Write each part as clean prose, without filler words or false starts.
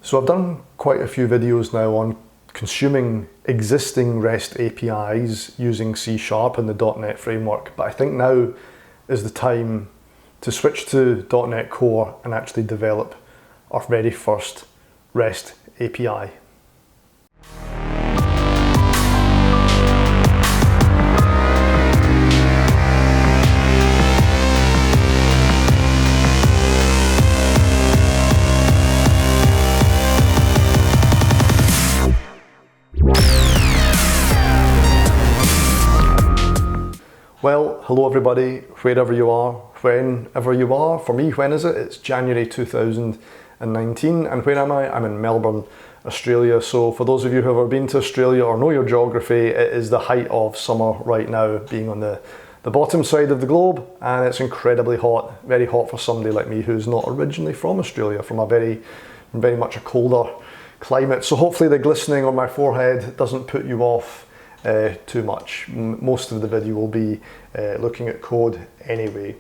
So I've done quite a few videos now on consuming existing REST APIs using C# and the .NET framework, but I think now is the time to switch to .NET Core and actually develop our very first REST API. Well, hello everybody, wherever you are, whenever you are. For me, when is it? It's January 2019, and where am I? I'm in Melbourne, Australia. So for those of you who have ever been to Australia or know your geography, it is the height of summer right now, being on the bottom side of the globe, and it's incredibly hot, very hot for somebody like me who's not originally from Australia, from very much a colder climate. So hopefully the glistening on my forehead doesn't put you off too much. Most of the video will be looking at code anyway.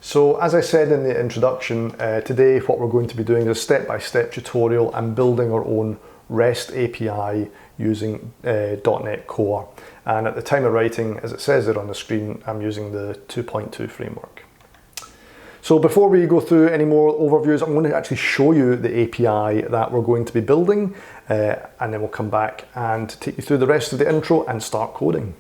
So as I said in the introduction, today what we're going to be doing is a step-by-step tutorial and building our own REST API using .NET Core. And at the time of writing, as it says there on the screen, I'm using the 2.2 framework. So before we go through any more overviews, I'm going to actually show you the API that we're going to be building, and then we'll come back and take you through the rest of the intro and start coding.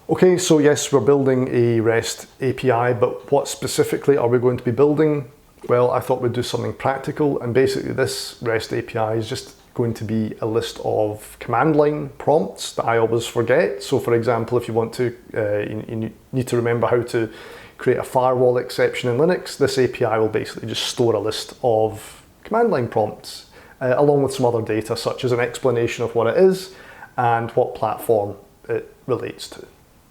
Okay, so yes, we're building a REST API, but what specifically are we going to be building? Well, I thought we'd do something practical, and basically this REST API is just going to be a list of command line prompts that I always forget. So for example, if you want to, you need to remember how to create a firewall exception in Linux, this API will basically just store a list of command line prompts along with some other data such as an explanation of what it is and what platform it relates to.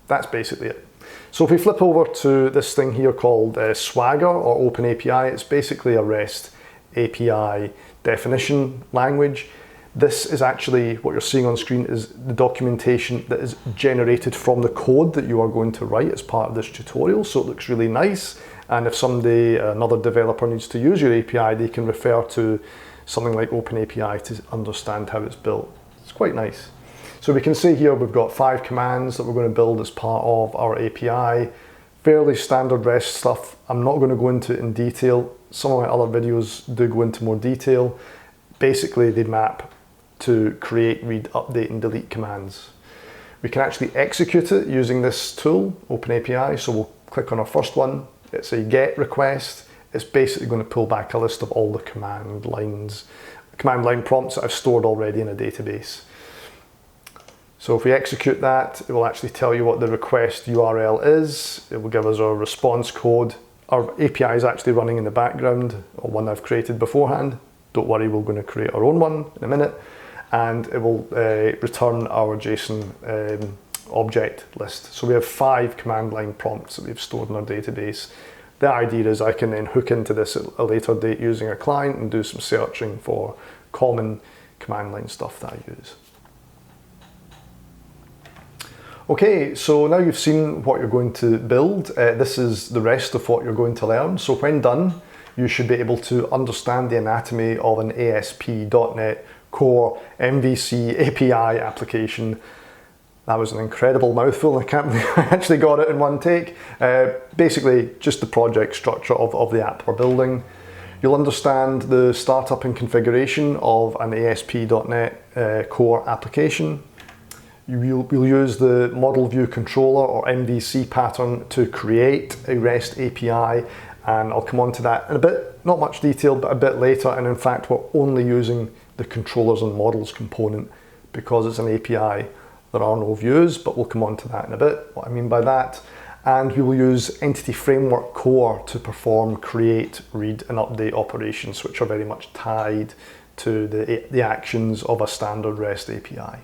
That's basically it. So if we flip over to this thing here called Swagger or OpenAPI, it's basically a REST API definition language. This is actually, what you're seeing on screen is the documentation that is generated from the code that you are going to write as part of this tutorial. So it looks really nice. And if someday, another developer needs to use your API, they can refer to something like OpenAPI to understand how it's built. It's quite nice. So we can see here we've got 5 commands that we're going to build as part of our API. Fairly standard REST stuff. I'm not going to go into it in detail. Some of my other videos do go into more detail. Basically, they map to create, read, update and delete commands. We can actually execute it using this tool, OpenAPI. So we'll click on our first one. It's a GET request. It's basically going to pull back a list of all the command line prompts that I've stored already in a database. So if we execute that, it will actually tell you what the request URL is. It will give us our response code. Our API is actually running in the background, or one I've created beforehand. Don't worry, we're going to create our own one in a minute. And it will return our JSON object list. So we have 5 command line prompts that we've stored in our database. The idea is I can then hook into this at a later date using a client and do some searching for common command line stuff that I use. Okay, so now you've seen what you're going to build. This is the rest of what you're going to learn. So when done, you should be able to understand the anatomy of an ASP.NET Core MVC API application. That was an incredible mouthful. I can't believe I actually got it in one take. Basically, just the project structure of the app we're building. You'll understand the startup and configuration of an ASP.NET Core application. We'll use the model view controller or MVC pattern to create a REST API, and I'll come on to that in a bit, not much detail, but a bit later. And in fact, we're only using the controllers and models component because it's an API. There are no views, but we'll come on to that in a bit, what I mean by that. And we will use Entity Framework Core to perform create, read, and update operations, which are very much tied to the actions of a standard REST API.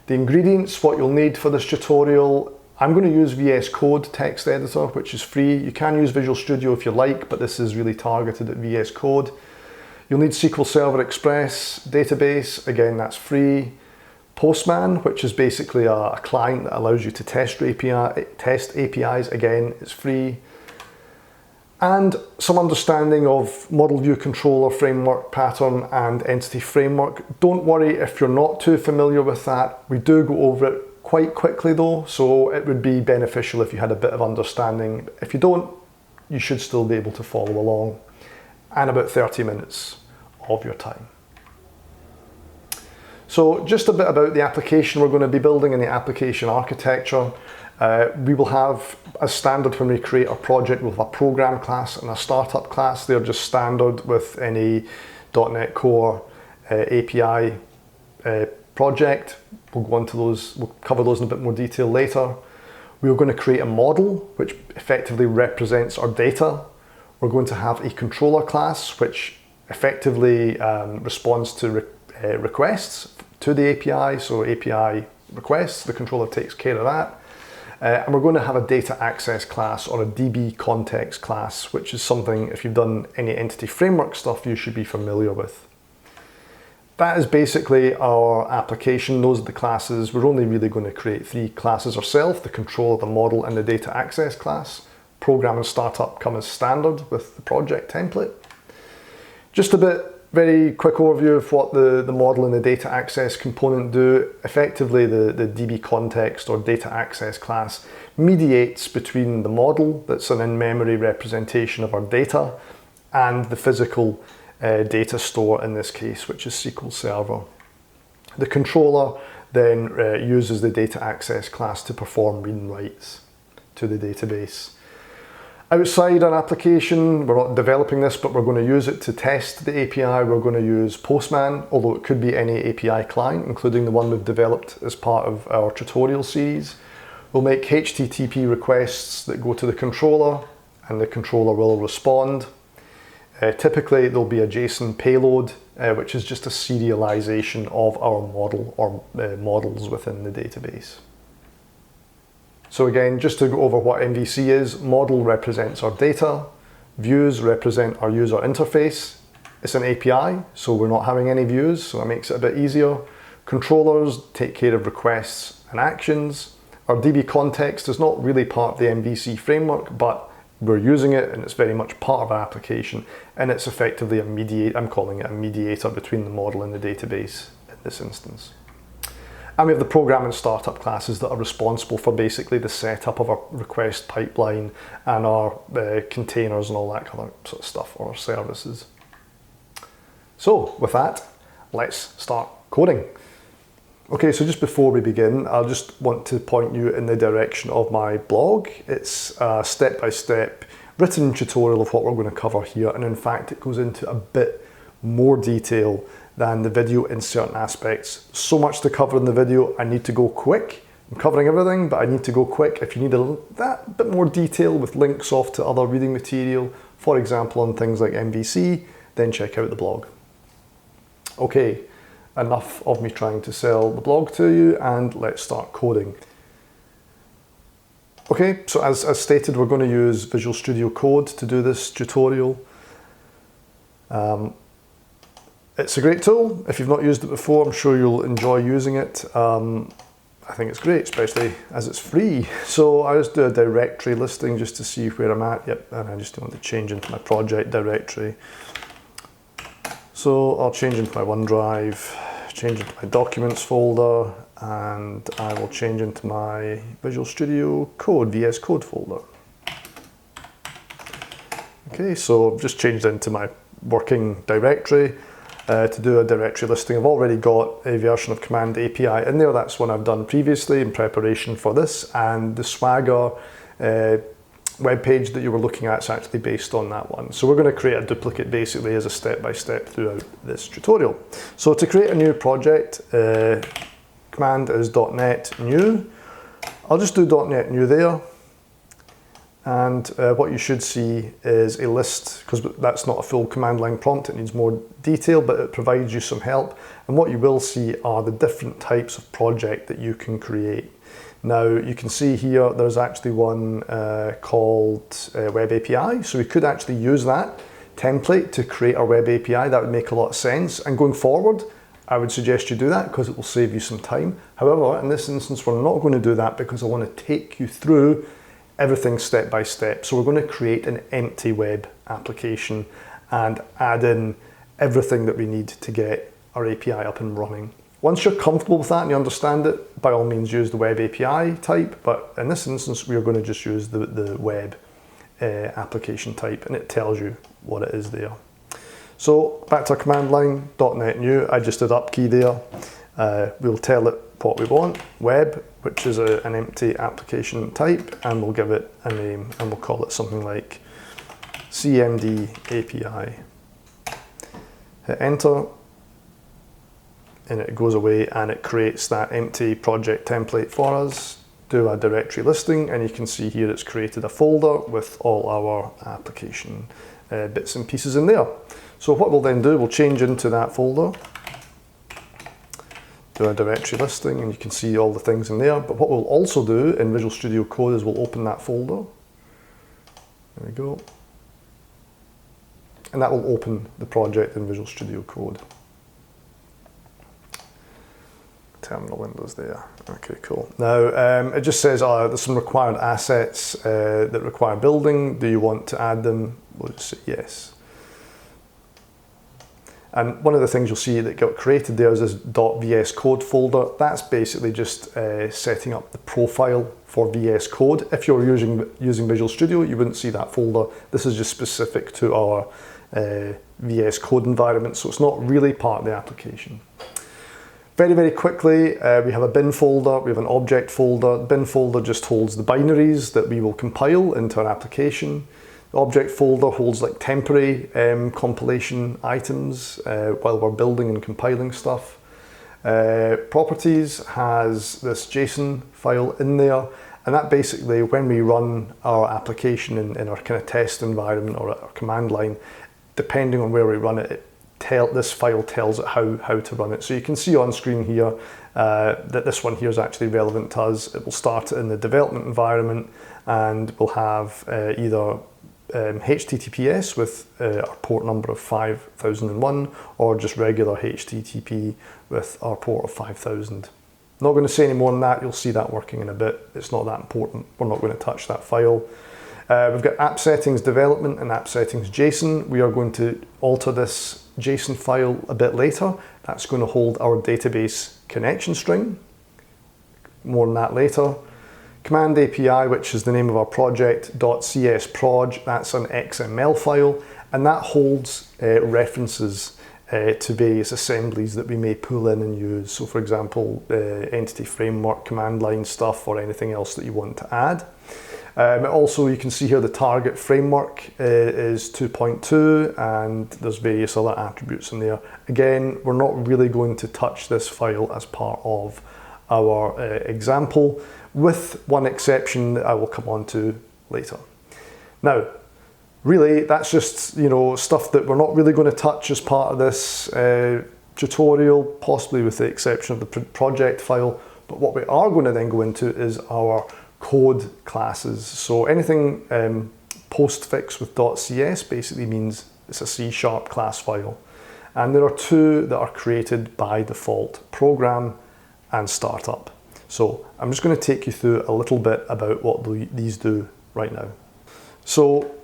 The ingredients, what you'll need for this tutorial, I'm going to use VS Code text editor, which is free. You can use Visual Studio if you like, but this is really targeted at VS Code. You'll need SQL Server Express database, again that's free. Postman, which is basically a client that allows you to test APIs, again it's free. and some understanding of model view controller framework, pattern, and entity framework. Don't worry if you're not too familiar with that. We do go over it quite quickly though, so it would be beneficial if you had a bit of understanding. If you don't, you should still be able to follow along. And about 30 minutes of your time. So just a bit about the application we're going to be building in the application architecture. We will have, as standard when we create a project, we'll have a program class and a startup class. They're just standard with any .NET Core API project. We'll go on to those, we'll cover those in a bit more detail later. We are going to create a model which effectively represents our data. We're going to have a controller class which effectively responds to requests to the API. So API requests, the controller takes care of that. And we're going to have a data access class or a DB context class, which is something, if you've done any entity framework stuff, you should be familiar with. That is basically our application. Those are the classes. We're only really going to create 3 classes ourselves: the controller, the model, and the data access class. Program and startup come as standard with the project template. Just a bit very quick overview of what the model and the data access component do. Effectively, the DB context or data access class mediates between the model, that's an in-memory representation of our data, and the physical data store in this case, which is SQL Server. The controller then uses the data access class to perform read and writes to the database. Outside our application, we're not developing this, but we're going to use it to test the API. We're going to use Postman, although it could be any API client, including the one we've developed as part of our tutorial series. We'll make HTTP requests that go to the controller, and the controller will respond. Typically, there'll be a JSON payload, which is just a serialization of our model or models within the database. So again, just to go over what MVC is, model represents our data, views represent our user interface. It's an API, so we're not having any views, so that makes it a bit easier. Controllers take care of requests and actions. Our DB context is not really part of the MVC framework, but we're using it and it's very much part of our application, and it's effectively a mediator. I'm calling it a mediator between the model and the database in this instance. And we have the program and startup classes that are responsible for basically the setup of our request pipeline and our containers and all that kind of sort of stuff, or our services. So with that, let's start coding. Okay, so just before we begin, I just want to point you in the direction of my blog. It's a step-by-step written tutorial of what we're going to cover here, and in fact it goes into a bit more detail than the video in certain aspects. So much to cover in the video, I need to go quick. I'm covering everything, but I need to go quick. If you need that bit more detail with links off to other reading material, for example on things like MVC, then check out the blog. Okay, enough of me trying to sell the blog to you, and let's start coding. Okay, so as stated, we're going to use Visual Studio Code to do this tutorial. It's a great tool. If you've not used it before, I'm sure you'll enjoy using it. I think it's great, especially as it's free. So I just do a directory listing just to see where I'm at. Yep, and I just want to change into my project directory. So I'll change into my OneDrive, change into my documents folder, and I will change into my Visual Studio Code, VS Code folder. Okay, so I've just changed into my working directory. To do a directory listing, I've already got a version of Command API in there. That's one I've done previously in preparation for this, and the Swagger web page that you were looking at is actually based on that one. So we're going to create a duplicate basically as a step-by-step throughout this tutorial. So to create a new project, command is .NET new. I'll just do .NET new there. And what you should see is a list, because that's not a full command line prompt, it needs more detail, but it provides you some help. And what you will see are the different types of project that you can create. Now you can see here there's actually one called Web API, so we could actually use that template to create our Web API. That would make a lot of sense, and going forward I would suggest you do that because it will save you some time. However, in this instance we're not going to do that because I want to take you through everything step by step. So we're going to create an empty web application and add in everything that we need to get our API up and running. Once you're comfortable with that and you understand it, by all means use the web API type, but in this instance we're going to just use the web application type, and it tells you what it is there. So back to our command line, .NET new, I just did up key there. We'll tell it what we want, web, which is an empty application type, and we'll give it a name, and we'll call it something like CMD API. Hit enter, and it goes away and it creates that empty project template for us. Do a directory listing, and you can see here it's created a folder with all our application bits and pieces in there. So what we'll then do, we'll change into that folder, do a directory listing, and you can see all the things in there. But what we'll also do in Visual Studio Code is we'll open that folder. There we go. And that will open the project in Visual Studio Code. Terminal windows there. Okay, cool. Now it just says there's some required assets that require building. Do you want to add them? We'll just say yes. And one of the things you'll see that got created there is this .vs Code folder. That's basically just setting up the profile for VS Code. If you're using Visual Studio, you wouldn't see that folder. This is just specific to our VS Code environment, so it's not really part of the application. Very, very quickly, we have a bin folder, we have an object folder. The bin folder just holds the binaries that we will compile into our application. The object folder holds like temporary compilation items while we're building and compiling stuff. Properties has this JSON file in there, and that basically, when we run our application in our kind of test environment or our command line, depending on where we run it, this file tells it how to run it. So you can see on screen here that this one here is actually relevant to us. It will start in the development environment, and we'll have either HTTPS with our port number of 5001, or just regular HTTP with our port of 5000. Not going to say any more than that. You'll see that working in a bit. It's not that important. We're not going to touch that file. We've got app settings development and app settings.json. We are going to alter this JSON file a bit later. That's going to hold our database connection string. More on that later. Command API, which is the name of our project, .csproj, that's an XML file, and that holds references to various assemblies that we may pull in and use. So for example, entity framework, command line stuff, or anything else that you want to add. Also, you can see here the target framework is 2.2, and there's various other attributes in there. Again, we're not really going to touch this file as part of our example, with one exception that I will come on to later. Now, really, that's just stuff that we're not really going to touch as part of this tutorial, possibly with the exception of the project file. But what we are going to then go into is our code classes. So anything postfix with .cs basically means it's a C# class file. And there are two that are created by default: program and startup. So I'm just going to take you through a little bit about what these do right now. So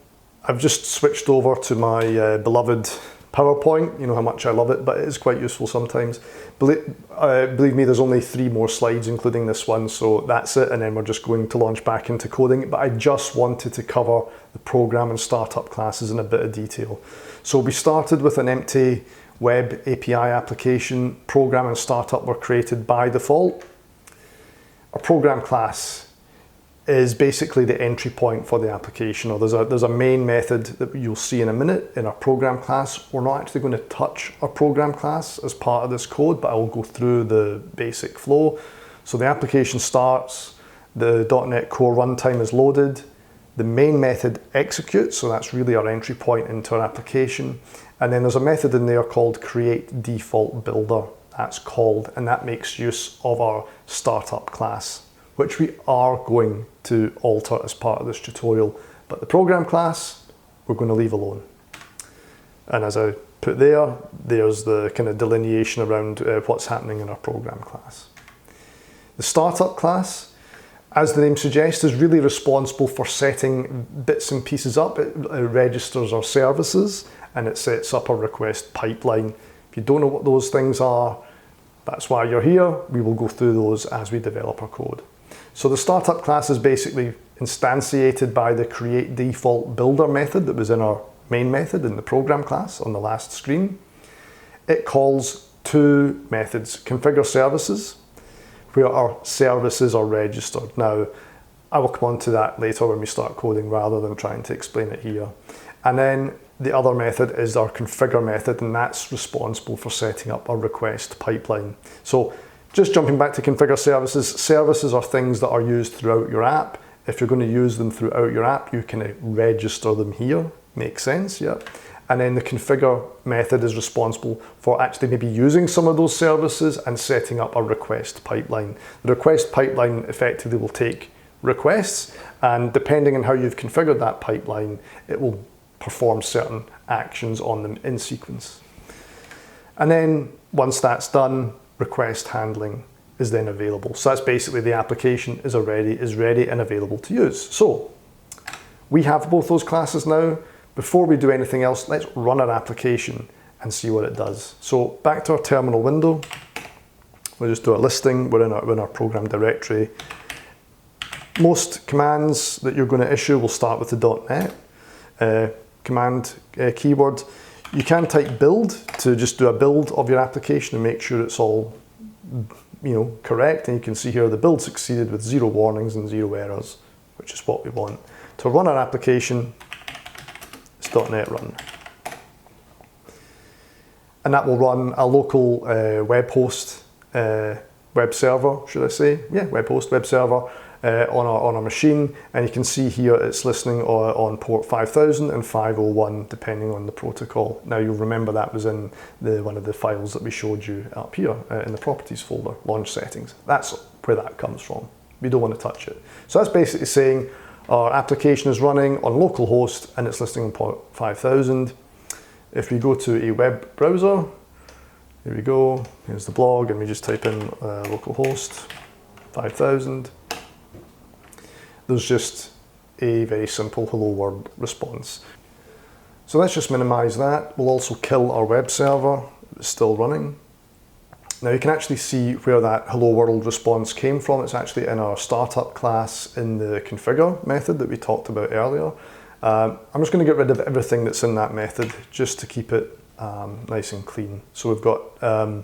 I've just switched over to my beloved PowerPoint. You know how much I love it, but it is quite useful sometimes. Believe me, there's only 3 more slides, including this one, so that's it, and then we're just going to launch back into coding. But I just wanted to cover the program and startup classes in a bit of detail. So we started with an empty web API application. Program and startup were created by default. Our program class is basically the entry point for the application, or there's a main method that you'll see in a minute in our program class. We're not actually going to touch our program class as part of this code, but I will go through the basic flow. So the application starts, the .NET Core runtime is loaded, the main method executes, so that's really our entry point into our application, and then there's a method in there called create default builder. That's called, and that makes use of our startup class, which we are going to alter as part of this tutorial. But the program class, we're going to leave alone. And as I put there, there's the kind of delineation around what's happening in our program class. The startup class, as the name suggests, is really responsible for setting bits and pieces up. It registers our services and it sets up a request pipeline. If you don't know what those things are, that's why you're here. We will go through those as we develop our code. So the startup class is basically instantiated by the create default builder method that was in our main method in the program class on the last screen. It calls two methods: configure services, where our services are registered. Now, I will come on to that later when we start coding rather than trying to explain it here. And then the other method is our configure method, and that's responsible for setting up our request pipeline. So just jumping back to configure services, services are things that are used throughout your app. If you're going to use them throughout your app, you can register them here. Makes sense, yeah. And then the configure method is responsible for actually maybe using some of those services and setting up a request pipeline. The request pipeline effectively will take requests, and depending on how you've configured that pipeline, it will perform certain actions on them in sequence. And then once that's done, request handling is then available. So that's basically the application is ready and available to use. So we have both those classes now. Before we do anything else, let's run our application and see what it does. So back to our terminal window, we'll just do a listing. We're in our program directory. Most commands that you're going to issue will start with the .NET command keyword. You can type build to just do a build of your application and make sure it's all correct. And you can see here the build succeeded with 0 warnings and 0 errors, which is what we want. To run our application, .NET run, and that will run a local web host, web server, should I say? Yeah, web host, web server on our machine, and you can see here it's listening on port 5000 and 501 depending on the protocol. Now you'll remember that was in one of the files that we showed you up here in the properties folder, launch settings. That's where that comes from. We don't want to touch it. So that's basically saying our application is running on localhost and it's listening on port 5000. If we go to a web browser, here we go, here's the blog, and we just type in localhost 5000. There's just a very simple hello world response. So let's just minimize that. We'll also kill our web server. It's still running. Now you can actually see where that hello world response came from. It's actually in our startup class in the configure method that we talked about earlier. I'm just going to get rid of everything that's in that method just to keep it nice and clean. So we've got our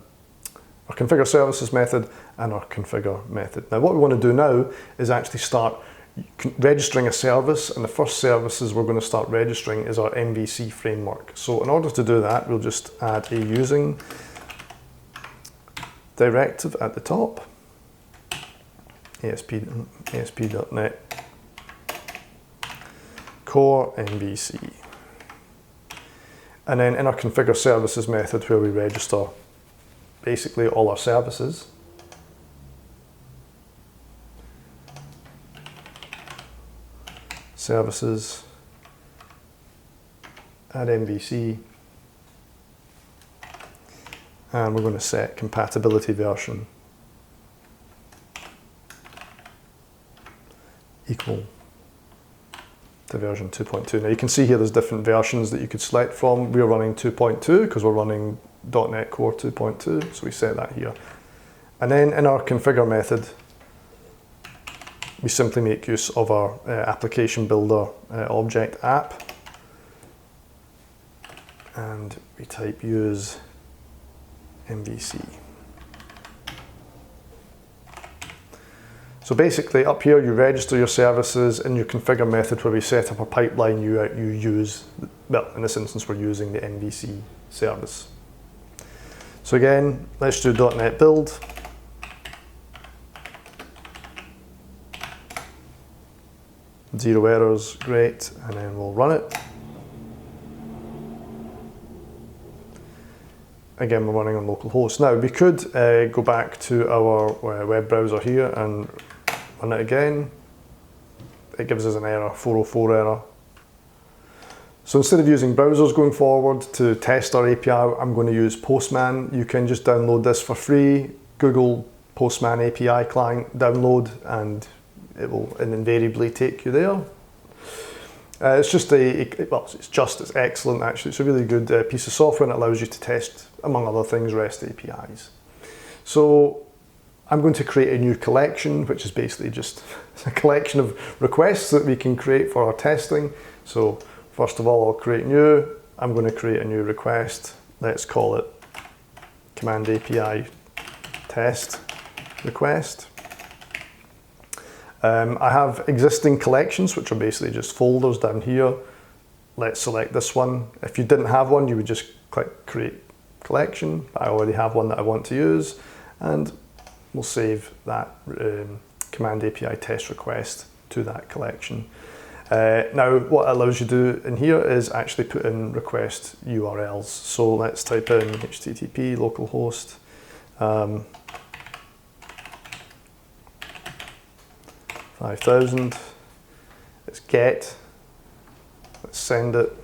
configure services method and our configure method. Now what we want to do now is actually start registering a service, and the first services we're going to start registering is our MVC framework. So in order to do that, we'll just add a using directive at the top, ASP.NET core MVC. And then in our configure services method, where we register basically all our services, add MVC, and we're going to set compatibility version equal to version 2.2. Now you can see here there's different versions that you could select from. We're running 2.2 because we're running .NET Core 2.2, so we set that here. And then in our configure method, we simply make use of our application builder object app, and we type use MVC. So basically up here you register your services. In your configure method where we set up a pipeline, you use, well in this instance we're using the MVC service. So again, let's do .NET build. Zero errors, great, and then we'll run it. Again, we're running on localhost. Now we could go back to our web browser here and run it again. It gives us an error, 404 error. So instead of using browsers going forward to test our API, I'm going to use Postman. You can just download this for free. Google Postman API client, download, and it will invariably take you there. It's excellent actually. It's a really good piece of software, and it allows you to test, among other things, REST APIs. So I'm going to create a new collection, which is basically just a collection of requests that we can create for our testing. So first of all, I'll create new. I'm going to create a new request. Let's call it Command API test request. I have existing collections, which are basically just folders down here. Let's select this one. If you didn't have one, you would just click create collection. I already have one that I want to use, and we'll save that Command API test request to that collection. Now, what it allows you to do in here is actually put in request URLs. So let's type in HTTP localhost 5000. Let's get. Let's send it.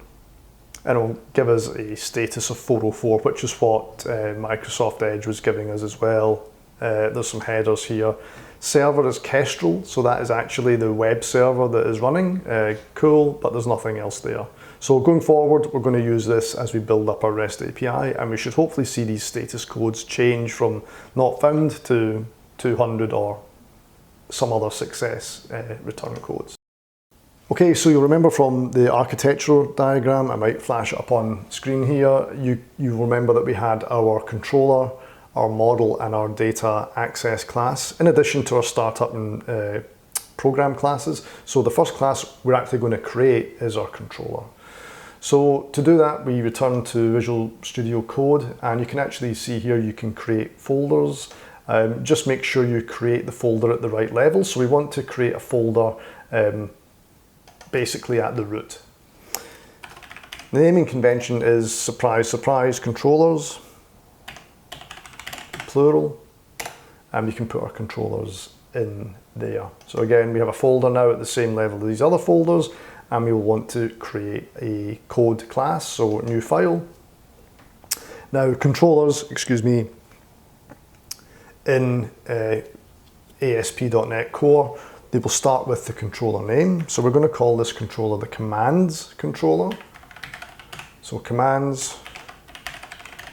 And it'll give us a status of 404, which is what Microsoft Edge was giving us as well. There's some headers here. Server is Kestrel, so that is actually the web server that is running. Cool, but there's nothing else there. So going forward, we're going to use this as we build up our REST API, and we should hopefully see these status codes change from not found to 200 or some other success return codes. Okay, so you'll remember from the architectural diagram, I might flash it up on screen here, you remember that we had our controller, our model, and our data access class, in addition to our startup and program classes. So the first class we're actually going to create is our controller. So to do that, we return to Visual Studio Code, and you can actually see here you can create folders. Just make sure you create the folder at the right level. So we want to create a folder basically at the root. The naming convention is surprise, surprise, controllers, plural, and we can put our controllers in there. So again, we have a folder now at the same level as these other folders, and we will want to create a code class, so new file. Now controllers, in ASP.NET Core, they will start with the controller name. So we're going to call this controller the commands controller. So commands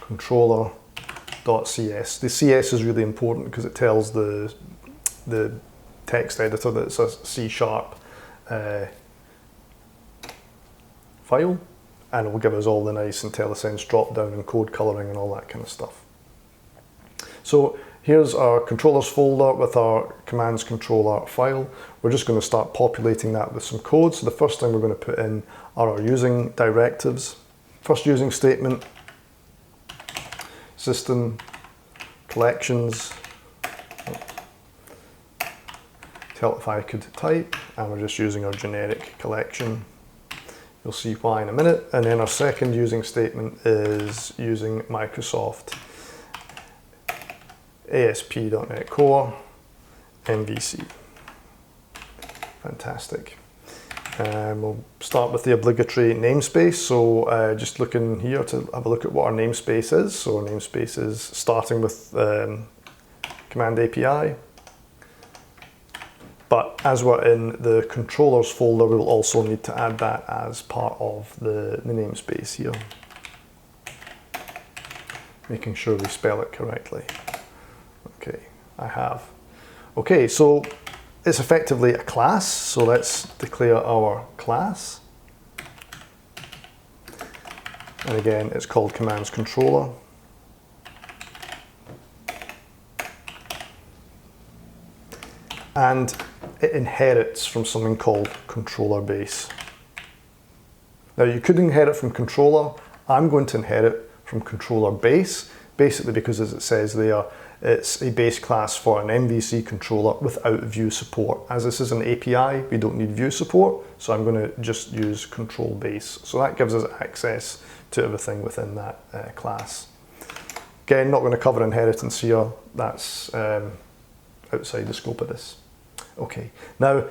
controller.cs. The CS is really important because it tells the text editor that it's a C# file, and it will give us all the nice IntelliSense drop down and code coloring and all that kind of stuff. So here's our controllers folder with our commands controller file. We're just going to start populating that with some code. So the first thing we're going to put in are our using directives. First using statement, system, collections, tell it if I could type, and we're just using our generic collection. You'll see why in a minute. And then our second using statement is using Microsoft ASP.NET Core MVC. Fantastic. We'll start with the obligatory namespace. So just looking here to have a look at what our namespace is. So our namespace is starting with Command API. But as we're in the controllers folder, we will also need to add that as part of the namespace here. Making sure we spell it correctly. Okay, I have. Okay, so it's effectively a class. So let's declare our class. And again, it's called commands controller. And it inherits from something called controller base. Now you could inherit from controller. I'm going to inherit from controller base, basically because as it says there, it's a base class for an MVC controller without view support. As this is an API, we don't need view support, so I'm going to just use control base. So that gives us access to everything within that class. Again, not going to cover inheritance here. That's outside the scope of this. Okay, now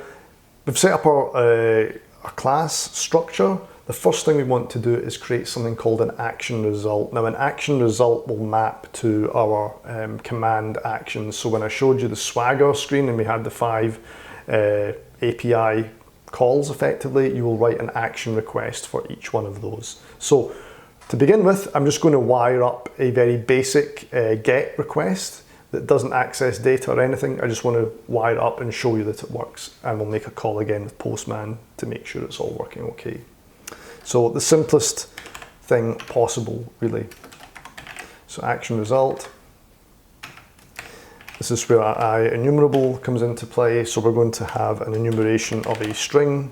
we've set up our class structure. The first thing we want to do is create something called an action result. Now an action result will map to our command actions. So when I showed you the Swagger screen and we had the 5 API calls effectively, you will write an action request for each one of those. So to begin with, I'm just going to wire up a very basic GET request that doesn't access data or anything. I just want to wire it up and show you that it works, and we'll make a call again with Postman to make sure it's all working okay. So the simplest thing possible, really. So action result. This is where our enumerable comes into play. So we're going to have an enumeration of a string.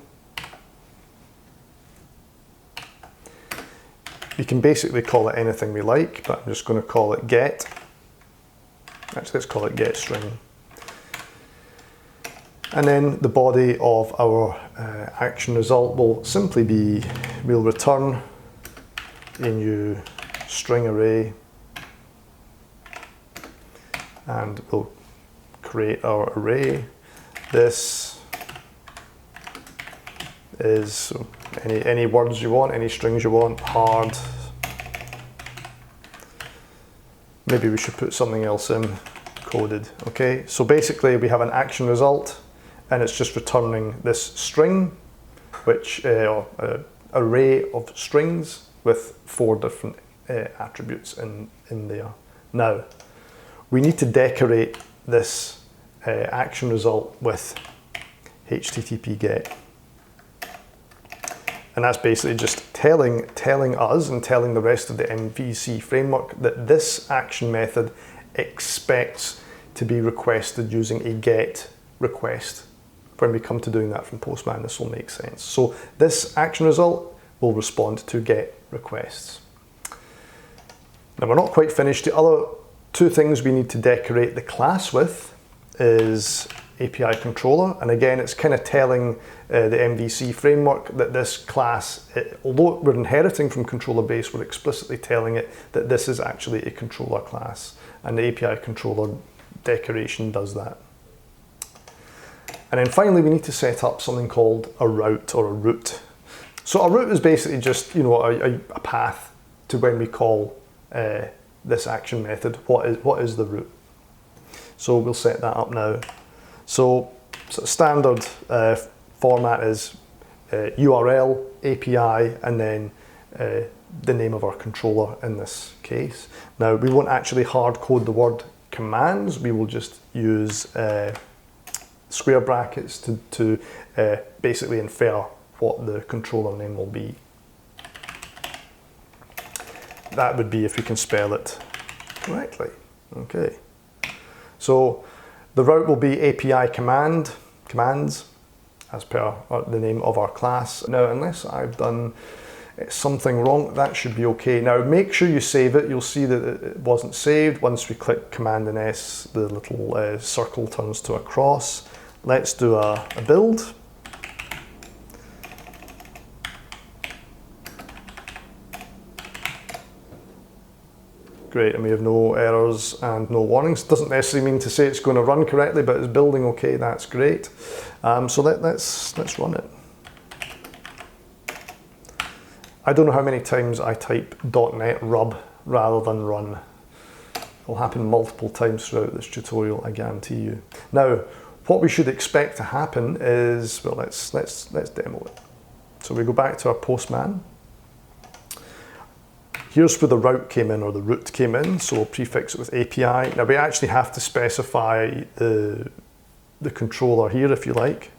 You can basically call it anything we like, but I'm just going to call it get. Actually, let's call it getString. And then the body of our action result will simply be, we'll return a new string array, and we'll create our array. This is so any words you want, any strings you want, hard. Maybe we should put something else in, coded. Okay, so basically we have an action result, and it's just returning this string, which array of strings with 4 different attributes in there. Now, we need to decorate this action result with HTTP GET. And that's basically just telling us and telling the rest of the MVC framework that this action method expects to be requested using a GET request. When we come to doing that from Postman, this will make sense. So this action result will respond to GET requests. Now we're not quite finished. The other 2 things we need to decorate the class with is API controller, and again it's kind of telling the MVC framework that this class, although we're inheriting from controller base, we're explicitly telling it that this is actually a controller class, and the API controller decoration does that. And then finally we need to set up something called a route or a route. So a route is basically just, you know, a path to when we call this action method. What is the route? So we'll set that up now. So standard format is URL, API, and then the name of our controller in this case. Now we won't actually hard code the word commands, we will just use square brackets to basically infer what the controller name will be. That would be if we can spell it correctly. Okay. So the route will be API commands as per the name of our class. Now, unless I've done something wrong, that should be okay. Now, make sure you save it. You'll see that it wasn't saved. Once we click Command and S, the little circle turns to a cross. Let's do a build. Great, and we have no errors and no warnings. Doesn't necessarily mean to say it's going to run correctly, but it's building okay, that's great. So let's run it. I don't know how many times I type .NET rub rather than run. It'll happen multiple times throughout this tutorial, I guarantee you. Now, what we should expect to happen is, well, let's demo it. So we go back to our Postman. Here's where the route came in, or the route came in, so we'll prefix it with API. Now we actually have to specify the controller here, if you like,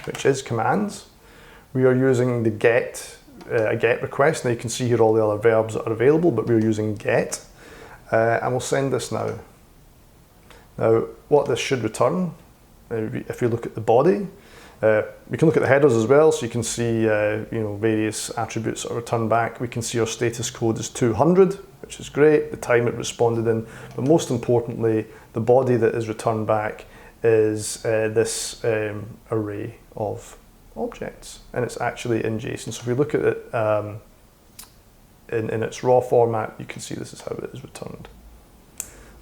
which is commands. We are using the get, a get request. Now you can see here all the other verbs that are available, but we're using get, and we'll send this now. Now what this should return, if you look at the body, we can look at the headers as well, so you can see various attributes that are returned back. We can see our status code is 200, which is great, the time it responded in, but most importantly, the body that is returned back is this array of objects, and it's actually in JSON. So if we look at it in its raw format, you can see this is how it is returned.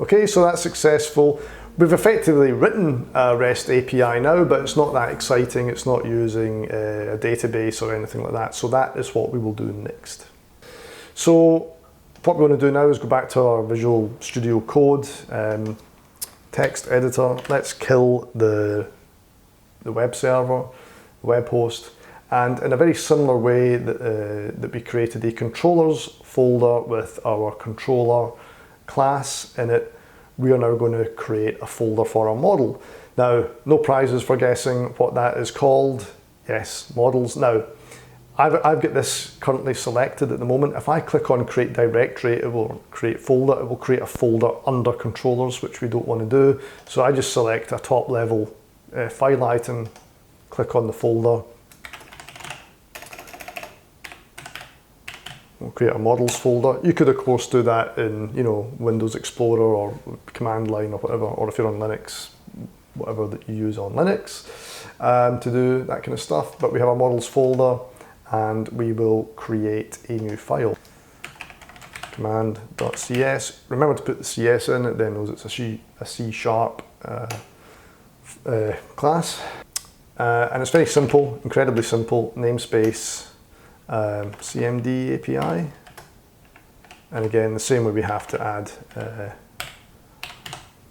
Okay, so that's successful. We've effectively written a REST API now, but it's not that exciting. It's not using a database or anything like that. So that is what we will do next. So what we're going to do now is go back to our Visual Studio Code text editor. Let's kill the the web server, the web host, and in a very similar way that we created a controllers folder with our controller class in it, we are now going to create a folder for our model. Now, no prizes for guessing what that is called. Yes, models. Now, I've got this currently selected at the moment. If I click on create directory, it will create folder. It will create a folder under controllers, which we don't want to do. So I just select a top level file item, click on the folder. We'll create a models folder. You could of course do that in, you know, Windows Explorer or command line or whatever, or if you're on Linux, whatever that you use on Linux to do that kind of stuff. But we have a models folder, and we will create a new file. Command.cs. Remember to put the CS in, it then knows it's a C# class. And it's very simple, incredibly simple. Namespace CMD API. And again, the same way we have to add the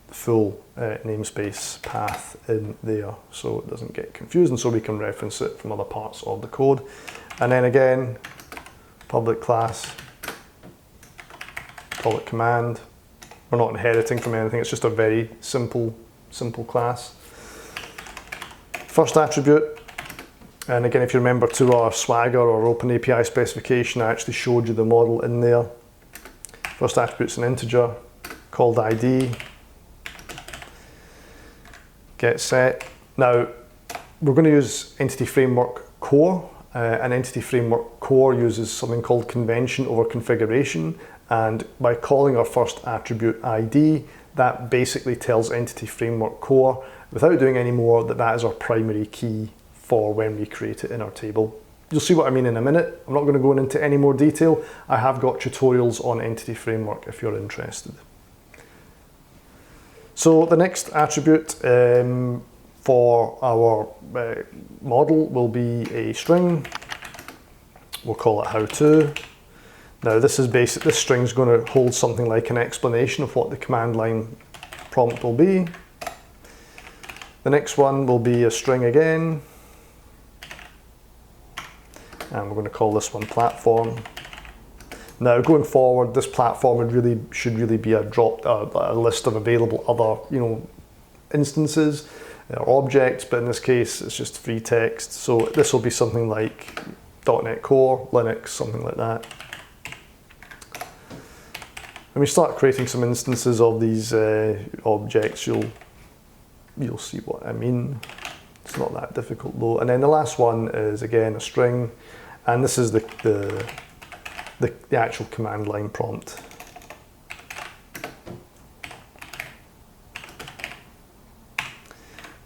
full namespace path in there so it doesn't get confused, and so we can reference it from other parts of the code. And then again, public class, call it command. We're not inheriting from anything, it's just a very simple class. First attribute, and again, if you remember to our Swagger or Open API specification, I actually showed you the model in there. First attribute's an integer called ID. Get set. Now, we're going to use Entity Framework Core, and Entity Framework Core uses something called convention over configuration, and by calling our first attribute ID, that basically tells Entity Framework Core, without doing any more, that that is our primary key for when we create it in our table. You'll see what I mean in a minute. I'm not going to go into any more detail. I have got tutorials on Entity Framework if you're interested. So the next attribute for our model will be a string. We'll call it how-to. Now this string is going to hold something like an explanation of what the command line prompt will be. The next one will be a string again. And we're going to call this one platform. Now, going forward, this platform should really be a list of available other, instances or objects, but in this case, it's just free text. So this will be something like .NET Core, Linux, something like that. When we start creating some instances of these objects, you'll see what I mean. It's not that difficult though. And then the last one is again a string, and this is the actual command line prompt.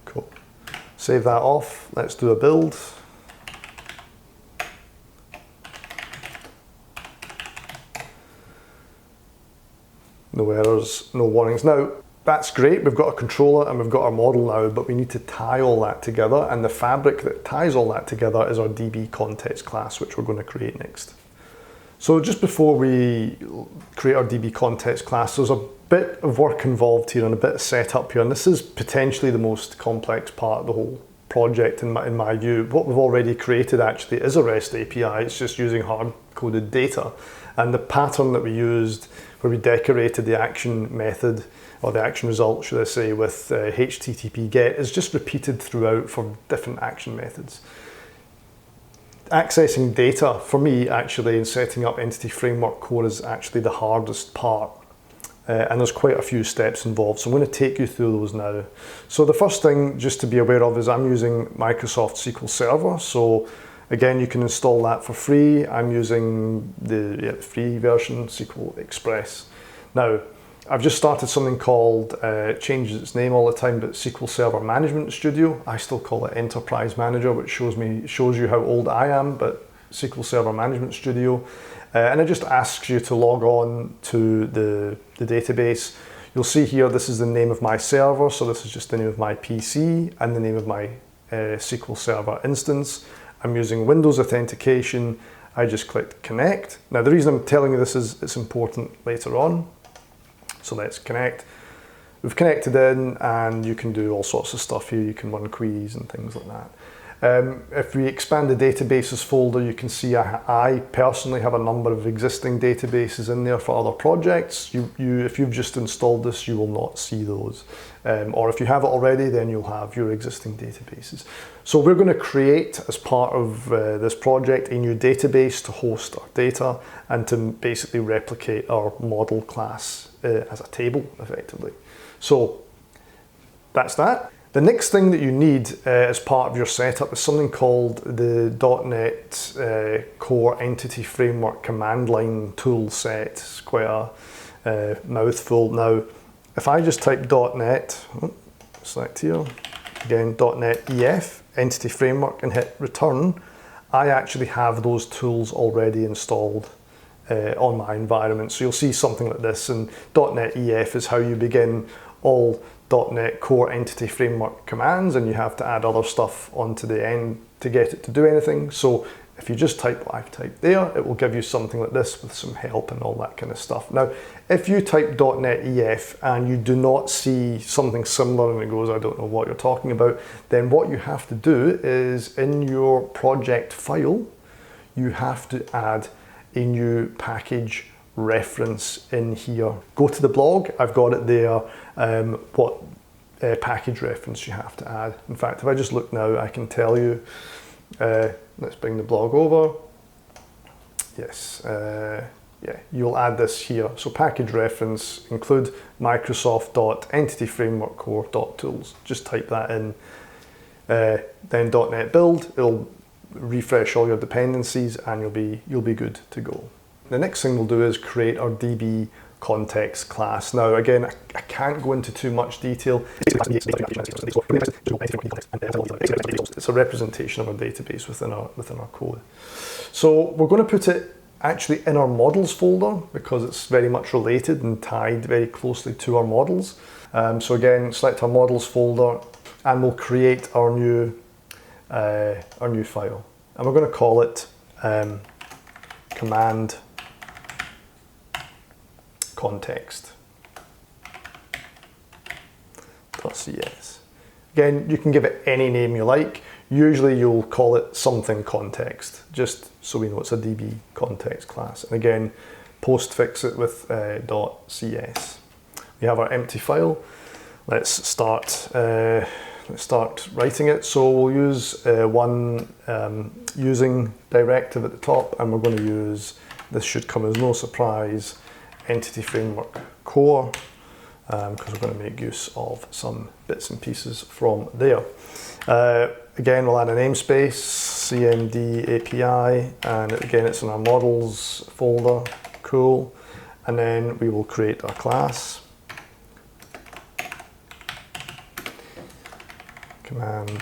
Cool. Save that off. Let's do a build. No errors, no warnings. Now, that's great. We've got a controller and we've got our model now, but we need to tie all that together, and the fabric that ties all that together is our DB context class, which we're going to create next. So just before we create our DB context class, there's a bit of work involved here and a bit of setup here, and this is potentially the most complex part of the whole project in my view. What we've already created actually is a REST API. It's just using hard-coded data, and the pattern that we used where we decorated the action method, or the action result, should I say, with HTTP GET is just repeated throughout for different action methods. Accessing data, for me actually, in setting up Entity Framework Core is actually the hardest part. And there's quite a few steps involved, so I'm going to take you through those now. So the first thing just to be aware of is I'm using Microsoft SQL Server. So again, you can install that for free. I'm using the free version, SQL Express. Now, I've just started something called, changes its name all the time, but SQL Server Management Studio. I still call it Enterprise Manager, which shows you how old I am, but SQL Server Management Studio. And it just asks you to log on to the database. You'll see here, this is the name of my server, so this is just the name of my PC and the name of my SQL Server instance. I'm using Windows authentication. I just clicked connect. Now the reason I'm telling you this is it's important later on. So let's connect. we've connected in, and you can do all sorts of stuff here. You can run queries and things like that. If we expand the databases folder, you can see I personally have a number of existing databases in there for other projects. If you've just installed this, you will not see those. Or if you have it already, then you'll have your existing databases. So we're going to create, as part of this project, a new database to host our data and to basically replicate our model class as a table, effectively. So that's that. The next thing that you need as part of your setup is something called the .NET Core Entity Framework command line tool set. It's quite a mouthful. Now, if I just type .NET, select here, again, .NET EF, Entity Framework, and hit return, I actually have those tools already installed on my environment. So you'll see something like this, and .NET EF is how you begin all .NET Core Entity Framework commands, and you have to add other stuff onto the end to get it to do anything. So if you just type what I've typed there, it will give you something like this with some help and all that kind of stuff. Now, if you type .NET EF and you do not see something similar and it goes, I don't know what you're talking about, then what you have to do is in your project file, you have to add a new package reference in here. Go to the blog, I've got it there, what package reference you have to add. In fact, if I just look now, I can tell you, let's bring the blog over. Yes, yeah, you'll add this here. So package reference, include Microsoft.entityframeworkcore.tools. Just type that in. Then .NET build, it'll refresh all your dependencies and you'll be good to go. The next thing we'll do is create our DB context class. Now, again, I can't go into too much detail. It's a representation of our database within our code. So we're going to put it actually in our models folder because it's very much related and tied very closely to our models. So again, select our models folder and we'll create our new file. And we're going to call it command context.cs. Again, you can give it any name you like. Usually you'll call it something context, just so we know it's a DB context class. And again, postfix it with .cs. We have our empty file. Let's start writing it. So we'll use one using directive at the top, and we're going to use, this should come as no surprise, Entity Framework Core, because we're going to make use of some bits and pieces from there. Again, we'll add a namespace, CMD API, and again, it's in our models folder, cool. And then we will create our class, command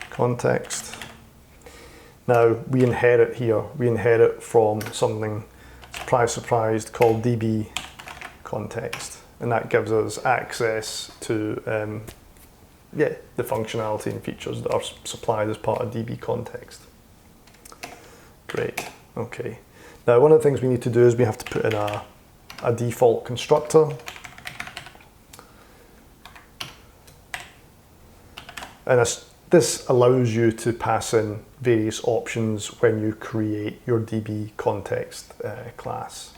context. Now, we inherit from something, surprise, called DB context, and that gives us access to the functionality and features that are supplied as part of DB context. Great, okay. Now, one of the things we need to do is we have to put in a default constructor. And this allows you to pass in various options when you create your DB context class.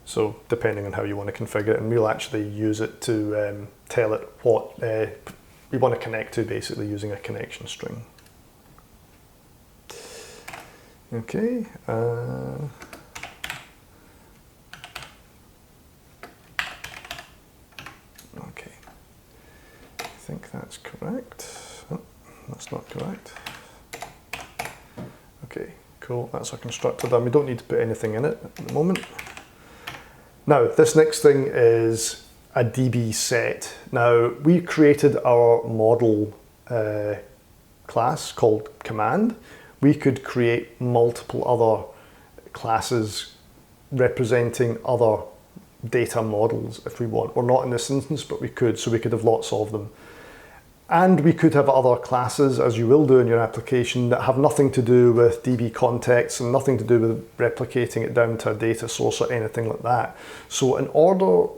So depending on how you want to configure it, and we'll actually use it to tell it what we want to connect to, basically using a connection string. Okay. Okay, I think that's correct. Oh, that's not correct. Okay, cool, that's our constructor done. We don't need to put anything in it at the moment. Now, this next thing is a DB set. Now, we created our model class called command. We could create multiple other classes representing other data models if we want. We're not in this instance, but we could, so we could have lots of them. And we could have other classes, as you will do in your application, that have nothing to do with DB context and nothing to do with replicating it down to a data source or anything like that. So in order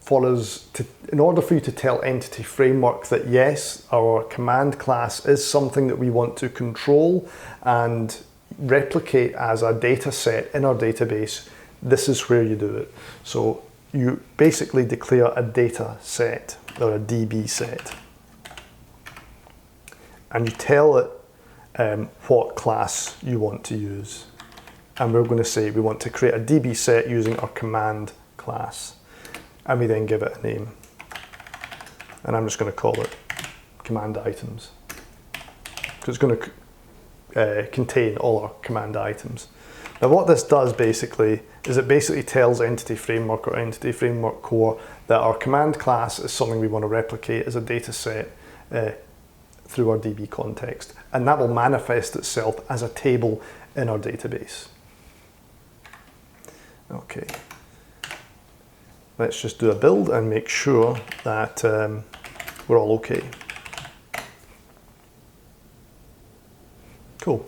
for you to tell Entity Framework that yes, our command class is something that we want to control and replicate as a data set in our database, this is where you do it. So you basically declare a data set or a DB set. And you tell it what class you want to use. And we're going to say we want to create a DB set using our command class. And we then give it a name. And I'm just going to call it command items. Because it's going to contain all our command items. Now what this does basically is it basically tells Entity Framework or Entity Framework Core that our command class is something we want to replicate as a data set through our DB context. And that will manifest itself as a table in our database. Okay. Let's just do a build and make sure that we're all okay. Cool.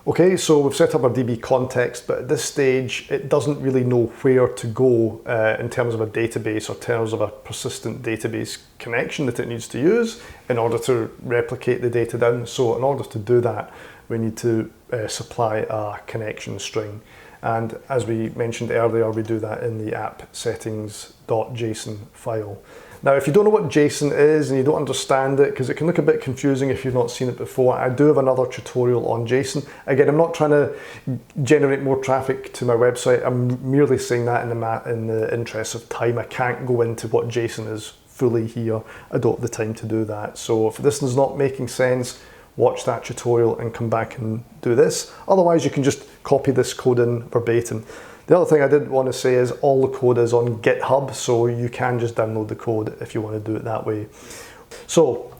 Okay, so we've set up our DB context, but at this stage, it doesn't really know where to go in terms of a database or terms of a persistent database connection that it needs to use in order to replicate the data down. So in order to do that, we need to supply a connection string. And as we mentioned earlier, we do that in the appsettings.json file. Now, if you don't know what JSON is and you don't understand it, because it can look a bit confusing if you've not seen it before, I do have another tutorial on JSON. Again, I'm not trying to generate more traffic to my website. I'm merely saying that in the interest of time. I can't go into what JSON is fully here. I don't have the time to do that. So if this is not making sense, watch that tutorial and come back and do this. Otherwise, you can just copy this code in verbatim. The other thing I did want to say is all the code is on GitHub, so you can just download the code if you want to do it that way. So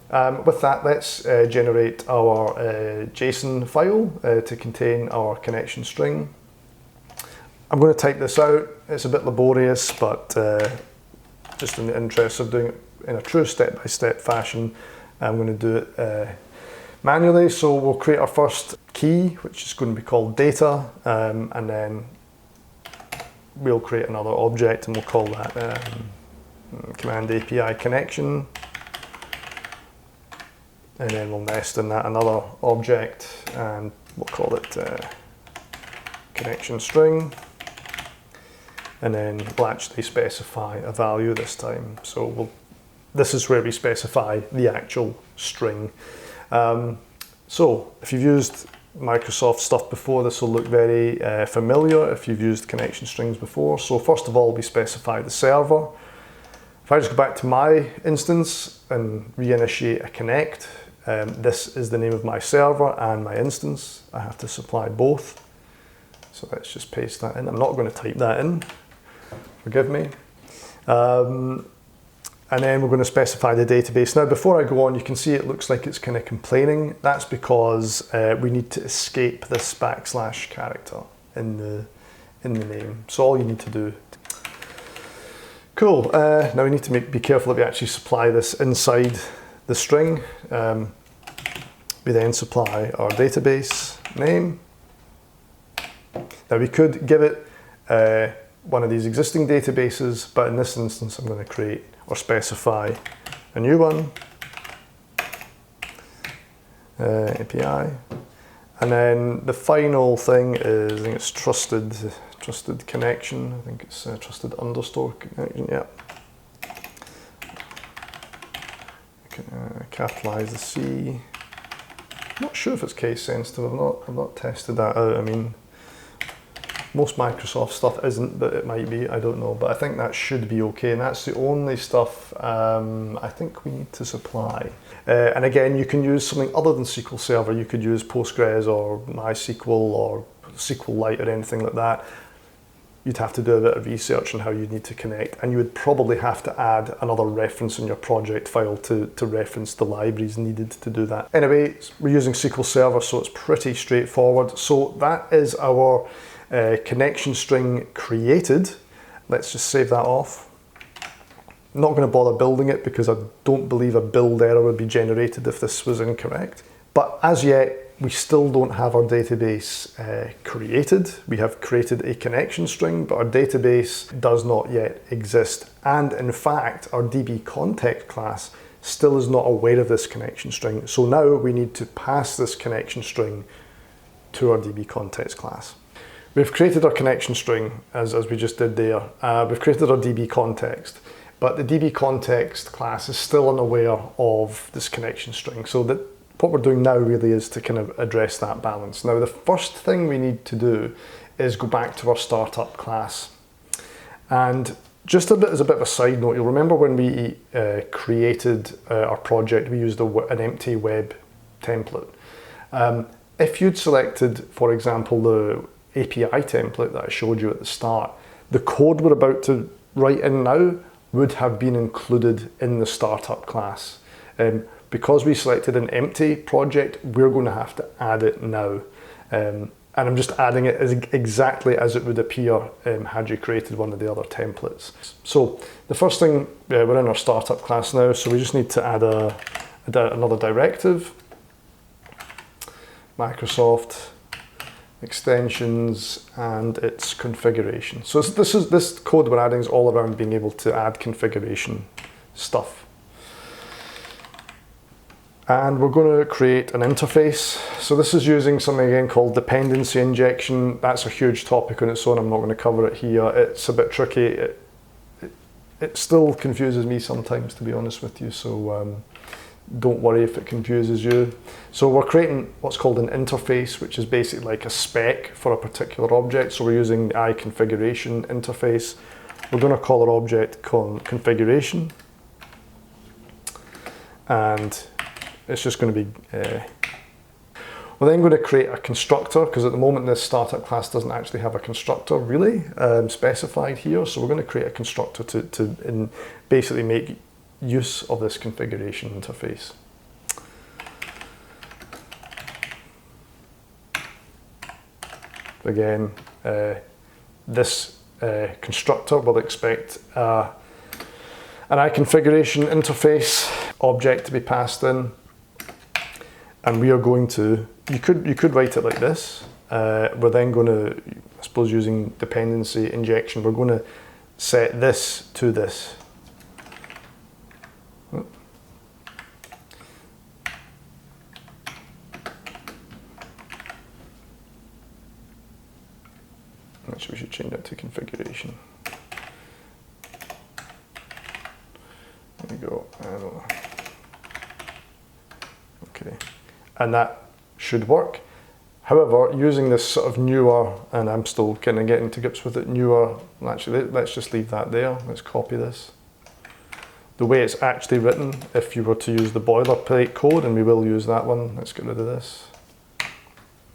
with that, let's generate our JSON file to contain our connection string. I'm going to type this out. It's a bit laborious, but just in the interest of doing it in a true step-by-step fashion, I'm going to do it manually. So we'll create our first key, which is going to be called data, and then we'll create another object and we'll call that command API connection. And then we'll nest in that another object and we'll call it connection string. And then we'll actually specify a value this time. So this is where we specify the actual string. So if you've used Microsoft stuff before, this will look very familiar if you've used connection strings before. So first of all, we specify the server. If I just go back to my instance and reinitiate a connect, this is the name of my server and my instance. I have to supply both. So let's just paste that in. I'm not going to type that in, forgive me. And then we're going to specify the database. Now, before I go on, you can see it looks like it's kind of complaining. That's because we need to escape this / character in the name. So all you need to do. Cool. Now we need to be careful that we actually supply this inside the string. We then supply our database name. Now we could give it one of these existing databases, but in this instance, I'm going to create or specify a new one, API. And then the final thing is, I think it's trusted connection. I think it's trusted underscore connection, yeah. Capitalize the C. Not sure if it's case sensitive, I've not tested that out. I mean, most Microsoft stuff isn't, but it might be, I don't know. But I think that should be okay, and that's the only stuff I think we need to supply. And again, you can use something other than SQL Server. You could use Postgres or MySQL or SQLite or anything like that. You'd have to do a bit of research on how you need to connect, and you would probably have to add another reference in your project file to reference the libraries needed to do that. Anyway, we're using SQL Server, so it's pretty straightforward. So that is our connection string created. Let's just save that off. I'm not going to bother building it because I don't believe a build error would be generated if this was incorrect. But as yet, we still don't have our database created. We have created a connection string, but our database does not yet exist. And in fact, our DB context class still is not aware of this connection string. So now we need to pass this connection string to our DB context class. We've created our connection string as we just did there. We've created our DB context, but the DB context class is still unaware of this connection string. So that what we're doing now really is to kind of address that balance. Now, the first thing we need to do is go back to our startup class. And just as a bit of a side note, you'll remember when we created our project, we used an empty web template. If you'd selected, for example, the API template that I showed you at the start, the code we're about to write in now would have been included in the startup class. Because we selected an empty project, we're going to have to add it now. And I'm just adding it exactly as it would appear had you created one of the other templates. So the first thing, we're in our startup class now, so we just need to add another directive. Microsoft extensions and its configuration. So this code we're adding is all around being able to add configuration stuff. And we're going to create an interface. So this is using something again called dependency injection. That's a huge topic on its own. I'm not going to cover it here. It's a bit tricky. It still confuses me sometimes, to be honest with you. So don't worry if it confuses you. So we're creating what's called an interface, which is basically like a spec for a particular object. So we're using the iConfiguration interface. We're going to call our object configuration. And it's just going to be, we're then going to create a constructor, because at the moment this startup class doesn't actually have a constructor really specified here. So we're going to create a constructor to basically make use of this configuration interface. Again, this constructor will expect an iConfiguration interface object to be passed in. And we are going to, you could write it like this. We're then going to, I suppose using dependency injection, we're going to set this to this. Actually, we should change that to configuration. There we go. Okay. And that should work. However, using this sort of newer, and I'm still kind of getting to grips with it, newer, actually let's just leave that there. Let's copy this. The way it's actually written, if you were to use the boilerplate code, and we will use that one, let's get rid of this.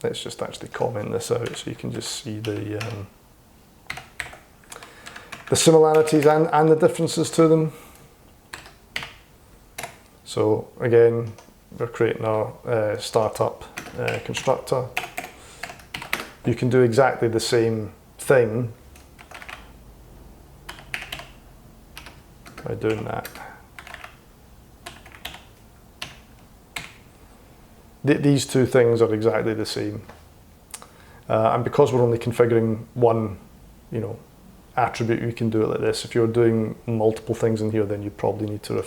Let's just actually comment this out so you can just see the similarities and the differences to them. So again, we're creating our startup constructor. You can do exactly the same thing by doing that. These two things are exactly the same. And because we're only configuring one, attribute, you can do it like this. If you're doing multiple things in here, then you probably need to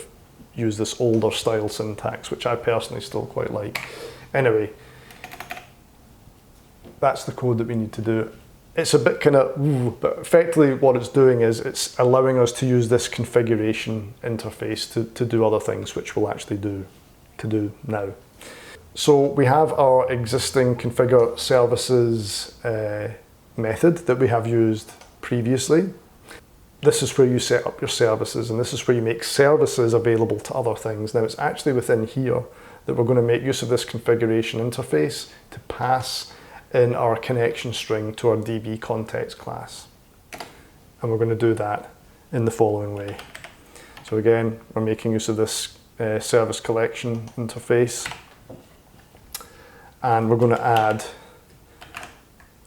use this older style syntax, which I personally still quite like. Anyway, that's the code that we need to do. It's a bit kind of, but effectively what it's doing is it's allowing us to use this configuration interface to do other things, which we'll actually do now. So we have our existing configure services method that we have used previously. This is where you set up your services, and this is where you make services available to other things. Now it's actually within here that we're going to make use of this configuration interface to pass in our connection string to our DB context class. And we're going to do that in the following way. So again, we're making use of this service collection interface, and we're going to add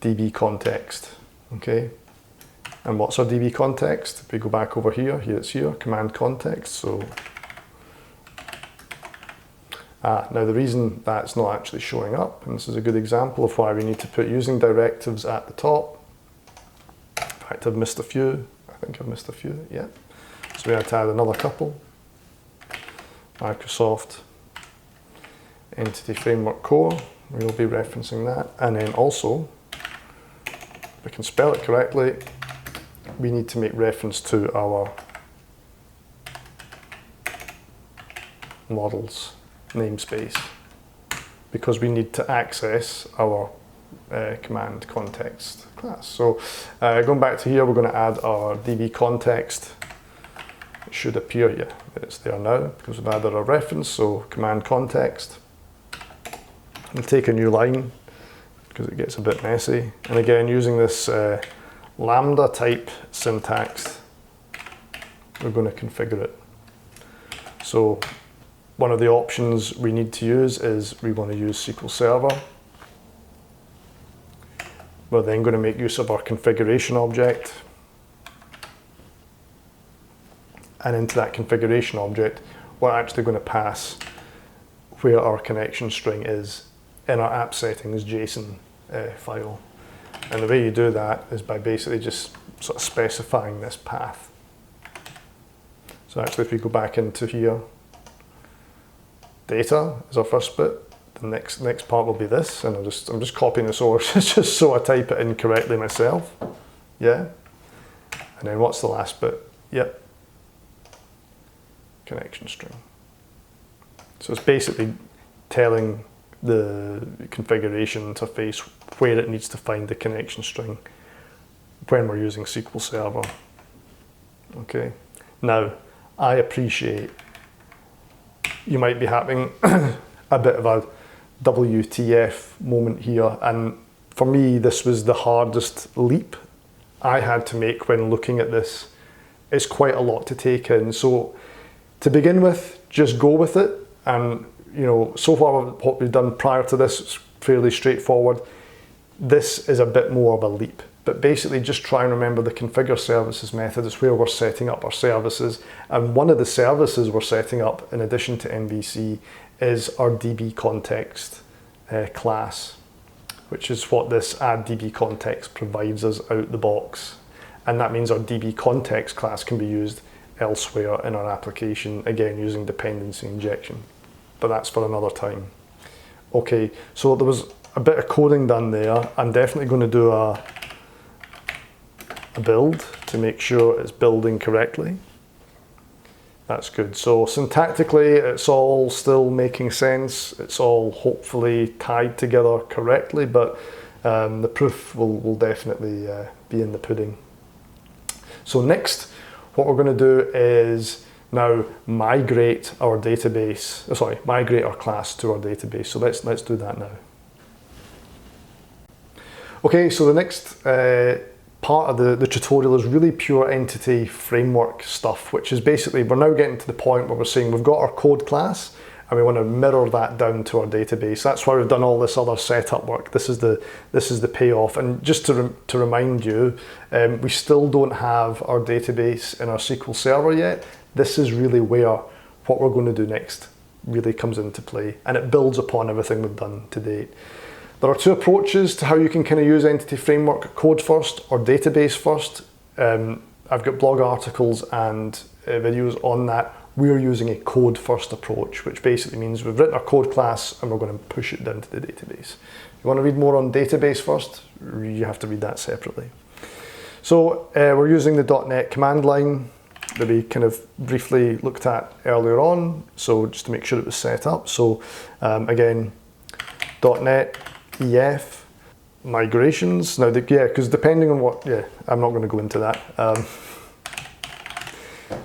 DB context. Okay. And what's our DB context? If we go back over here, it's here, command context. So, now the reason that's not actually showing up, and this is a good example of why we need to put using directives at the top. In fact, I've missed a few. I think I've missed a few, yeah. So we had to add another couple. Microsoft Entity Framework Core, we'll be referencing that. And then also, if we can spell it correctly, we need to make reference to our models namespace, because we need to access our command context class. So going back to here, we're going to add our DB context. It should appear, yeah, it's there now because we've added a reference. So command context. We'll take a new line because it gets a bit messy. And again, using this lambda type syntax, we're going to configure it. So one of the options we need to use is we want to use SQL Server. We're then going to make use of our configuration object. And into that configuration object, we're actually going to pass where our connection string is in our appsettings.json file. And the way you do that is by basically just sort of specifying this path. So actually, if we go back into here, data is our first bit. The next part will be this, and I'm just copying this over just so I type it in correctly myself. Yeah. And then what's the last bit? Yep. Connection string. So it's basically telling the configuration interface where it needs to find the connection string when we're using SQL Server. Okay. Now, I appreciate you might be having a bit of a WTF moment here, and for me this was the hardest leap I had to make when looking at this. It's quite a lot to take in. So to begin with, just go with it, and you know, so far what we've done prior to this is fairly straightforward. This is a bit more of a leap, but basically just try and remember the configure services method is where we're setting up our services, and one of the services we're setting up in addition to MVC is our DB context class, which is what this add DB context provides us out the box. And that means our DB context class can be used elsewhere in our application, again using dependency injection, but that's for another time. Okay, so there was a bit of coding done there. I'm definitely going to do a build to make sure it's building correctly. That's good. So syntactically, it's all still making sense. It's all hopefully tied together correctly, but the proof will definitely be in the pudding. So next, what we're going to do is now migrate our database, migrate our class to our database. So let's do that now. Okay, so the next part of the tutorial is really pure entity framework stuff, which is basically, we're now getting to the point where we're saying we've got our code class and we want to mirror that down to our database. That's why we've done all this other setup work. This is the payoff. And just to remind you, we still don't have our database in our SQL Server yet. This is really where what we're going to do next really comes into play, and it builds upon everything we've done to date. There are two approaches to how you can kind of use entity framework: code first or database first. I've got blog articles and videos on that. We're using a code first approach, which basically means we've written our code class and we're going to push it down to the database. If you want to read more on database first, you have to read that separately. So we're using the .NET command line that we kind of briefly looked at earlier on. So just to make sure it was set up. So again, .NET EF migrations. Now, because depending on what, I'm not going to go into that.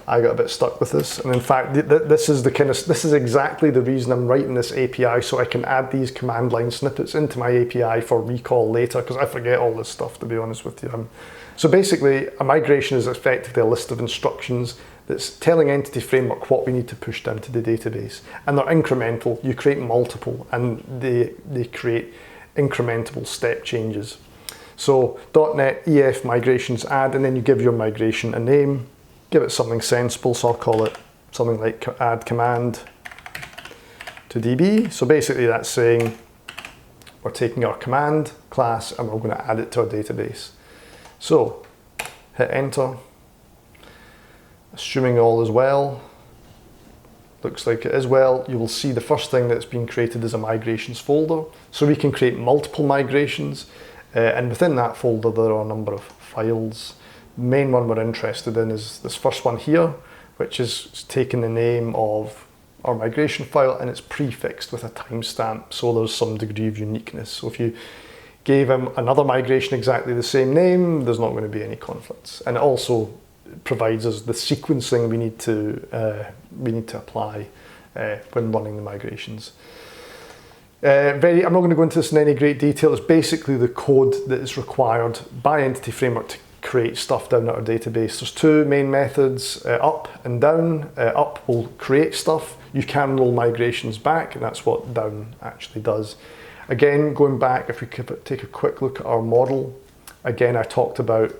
I got a bit stuck with this, and in fact, this is exactly the reason I'm writing this API, so I can add these command line snippets into my API for recall later, because I forget all this stuff, to be honest with you. So basically, a migration is effectively a list of instructions that's telling Entity Framework what we need to push down to the database, and they're incremental. You create multiple, and they create incrementable step changes. So .NET EF migrations add, and then you give your migration a name, give it something sensible, so I'll call it something like add command to DB. So basically that's saying we're taking our command class and we're going to add it to our database. So hit enter, assuming all is well. Looks like it is well. You will see the first thing that's been created is a migrations folder. So we can create multiple migrations, and within that folder there are a number of files. The main one we're interested in is this first one here, which is taking the name of our migration file and it's prefixed with a timestamp, so there's some degree of uniqueness. So if you gave him another migration exactly the same name, there's not going to be any conflicts. And it also provides us the sequencing we need to apply when running the migrations. I'm not going to go into this in any great detail. It's basically the code that is required by Entity Framework to create stuff down at our database. There's two main methods, up and down. Up will create stuff. You can roll migrations back, and that's what down actually does. Again, going back, if we could take a quick look at our model, again, I talked about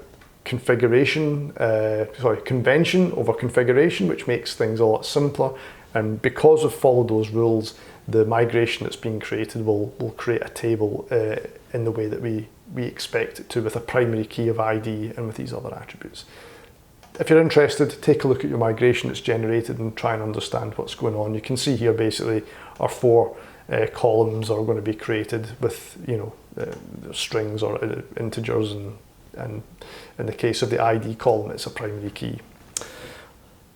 convention over configuration, which makes things a lot simpler. And because we've followed those rules, the migration that's being created will create a table in the way that we expect it to, with a primary key of ID and with these other attributes. If you're interested, take a look at your migration that's generated and try and understand what's going on. You can see here basically our four columns are going to be created with strings or integers, and in the case of the ID column, it's a primary key.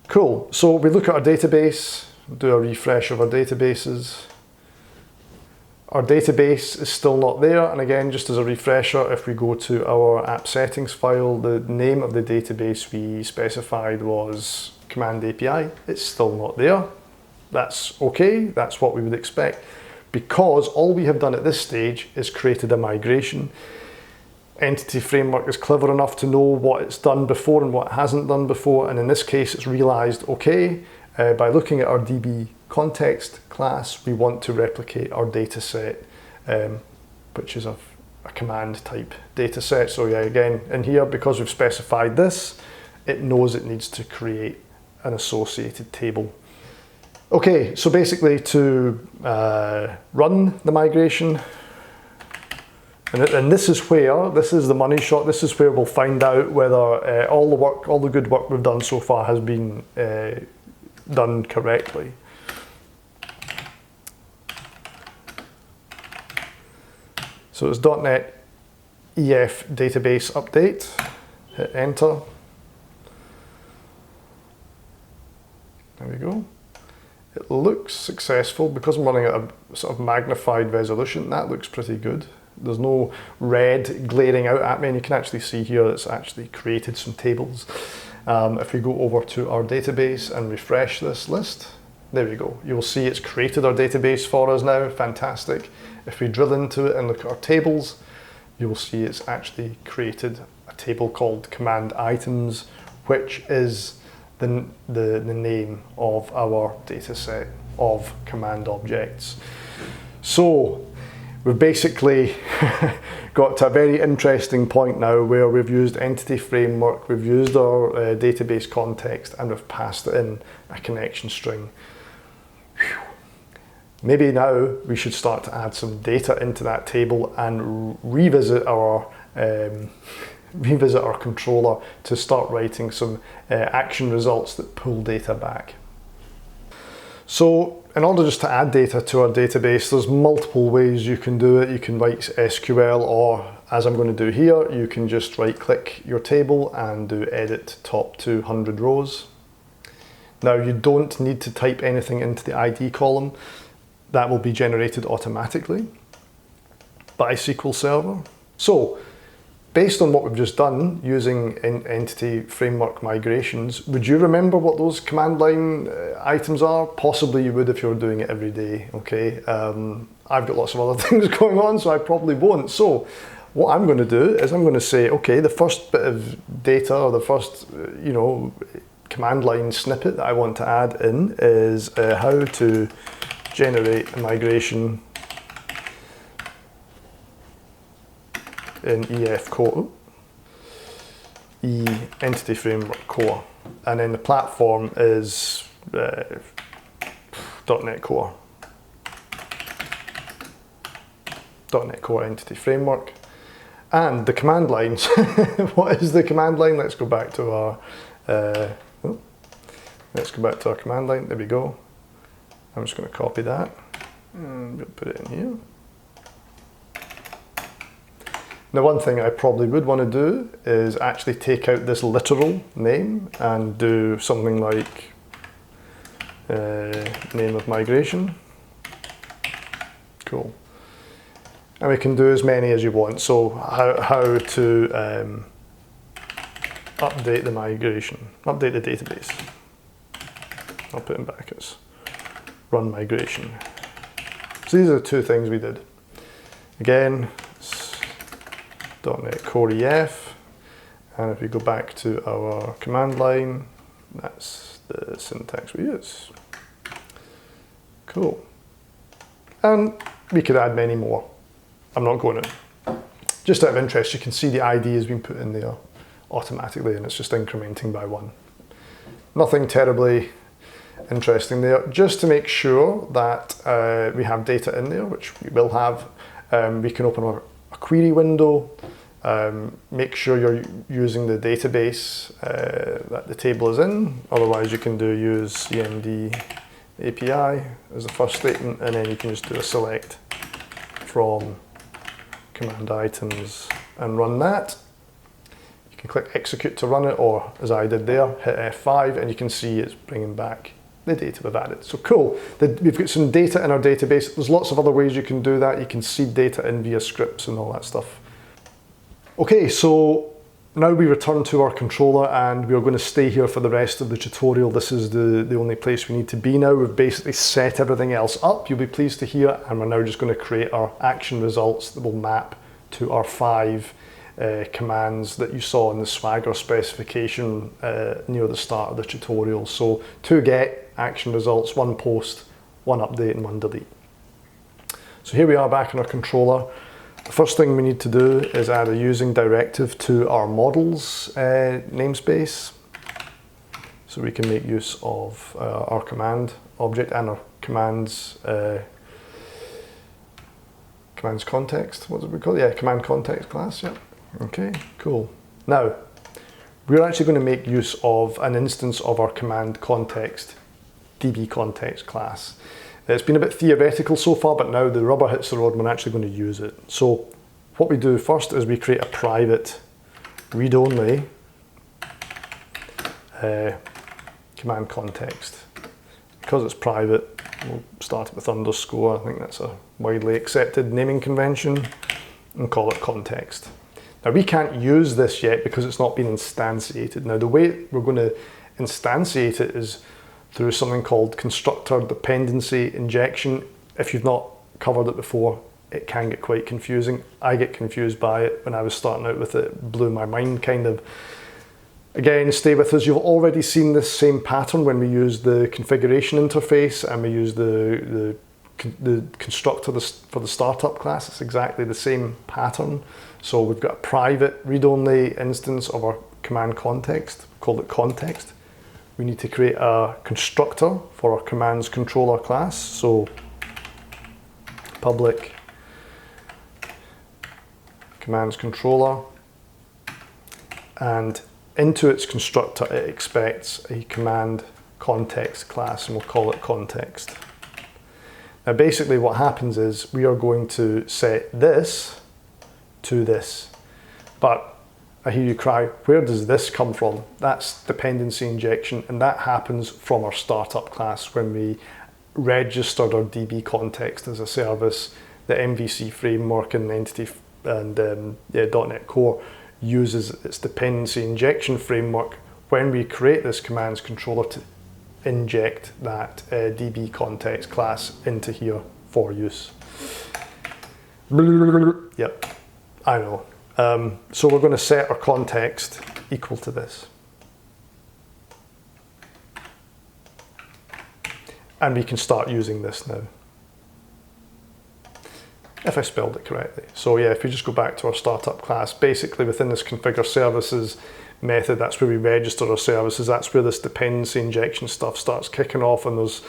Cool, so we look at our database, do a refresh of our databases. Our database is still not there, and again, just as a refresher, if we go to our app settings file, the name of the database we specified was Command API. It's still not there. That's okay, that's what we would expect, because all we have done at this stage is created a migration. Entity Framework is clever enough to know what it's done before and what it hasn't done before, and in this case it's realized, okay, by looking at our DB context class, we want to replicate our data set, which is a command type data set. So yeah, again, in here, because we've specified this, it knows it needs to create an associated table. Okay, so basically to run the migration, and this is the money shot. This is where we'll find out whether all the good work we've done so far has been done correctly. So it's .NET EF database update. Hit enter. There we go. It looks successful because I'm running at a sort of magnified resolution. That looks pretty good. There's no red glaring out at me, and you can actually see here it's actually created some tables. If we go over to our database and refresh this list, there we go. You will see it's created our database for us now. Fantastic. If we drill into it and look at our tables, you will see it's actually created a table called command items, which is the name of our data set of command objects. So we've basically got to a very interesting point now where we've used Entity Framework, we've used our database context, and we've passed in a connection string. Whew. Maybe now we should start to add some data into that table and revisit our controller to start writing some action results that pull data back. So in order just to add data to our database, there's multiple ways you can do it. You can write SQL, or as I'm going to do here, you can just right click your table and do edit top 200 rows. Now you don't need to type anything into the ID column. That will be generated automatically by SQL Server. So based on what we've just done using Entity Framework migrations, would you remember what those command line items are? Possibly you would if you were doing it every day, okay? I've got lots of other things going on, so I probably won't. So what I'm going to do is I'm going to say, okay, the first bit of data, or the first, command line snippet that I want to add in is how to generate a migration in EF core, E entity framework core, and then the platform is .NET Core. .NET Core entity framework. And the command lines, what is the command line? Let's go back to our command line. There we go. I'm just going to copy that and put it in here. Now, one thing I probably would want to do is actually take out this literal name and do something like name of migration. Cool. And we can do as many as you want. So how to update the migration, update the database. I'll put in brackets. Run migration. So these are the two things we did. Again, .NET Core EF, and if we go back to our command line, that's the syntax we use. Cool. And we could add many more. I'm not going to. Just out of interest, you can see the ID has been put in there automatically, and it's just incrementing by 1. Nothing terribly interesting there. Just to make sure that we have data in there, which we will have, we can open a query window, make sure you're using the database that the table is in. Otherwise, you can use CMD API as the first statement, and then you can just do a select from command items and run that. You can click execute to run it, or as I did there, hit F5, and you can see it's bringing back the data we've added. So cool, we've got some data in our database. There's lots of other ways you can do that. You can seed data in via scripts and all that stuff. Okay, so now we return to our controller, and we're going to stay here for the rest of the tutorial. This is the only place we need to be now. We've basically set everything else up, you'll be pleased to hear, and we're now just going to create our action results that will map to our 5 commands that you saw in the Swagger specification near the start of the tutorial. So 2 get action results, 1 post, 1 update, and 1 delete. So here we are back in our controller. The first thing we need to do is add a using directive to our models namespace, so we can make use of our command object and our commands context. What did we call it? Yeah, command context class. Yeah. Okay, cool. Now we're actually going to make use of an instance of our command context DB context class. It's been a bit theoretical so far, but now the rubber hits the road and we're actually going to use it. So what we do first is we create a private read-only command context. Because it's private, we'll start it with underscore. I think that's a widely accepted naming convention, and call it context. Now we can't use this yet because it's not been instantiated. Now the way we're going to instantiate it is through something called constructor dependency injection. If you've not covered it before, it can get quite confusing. I get confused by it. When I was starting out with it, it blew my mind kind of. Again, stay with us. You've already seen this same pattern when we use the configuration interface and we use the constructor for the startup class. It's exactly the same pattern. So we've got a private read-only instance of our command context, called it context. We need to create a constructor for our commands controller class. So public commands controller, and into its constructor it expects a command context class, and we'll call it context. Now basically what happens is we are going to set this to this, but I hear you cry, where does this come from? That's dependency injection, and that happens from our startup class when we registered our DB context as a service. The MVC framework and entity and .NET Core uses its dependency injection framework when we create this commands controller to inject that DB context class into here for use. Yep, I know. So we're going to set our context equal to this. And we can start using this now. if I spelled it correctly. So yeah, if we just go back to our startup class, basically within this configure services method, that's where we register our services. That's where this dependency injection stuff starts kicking off, and there's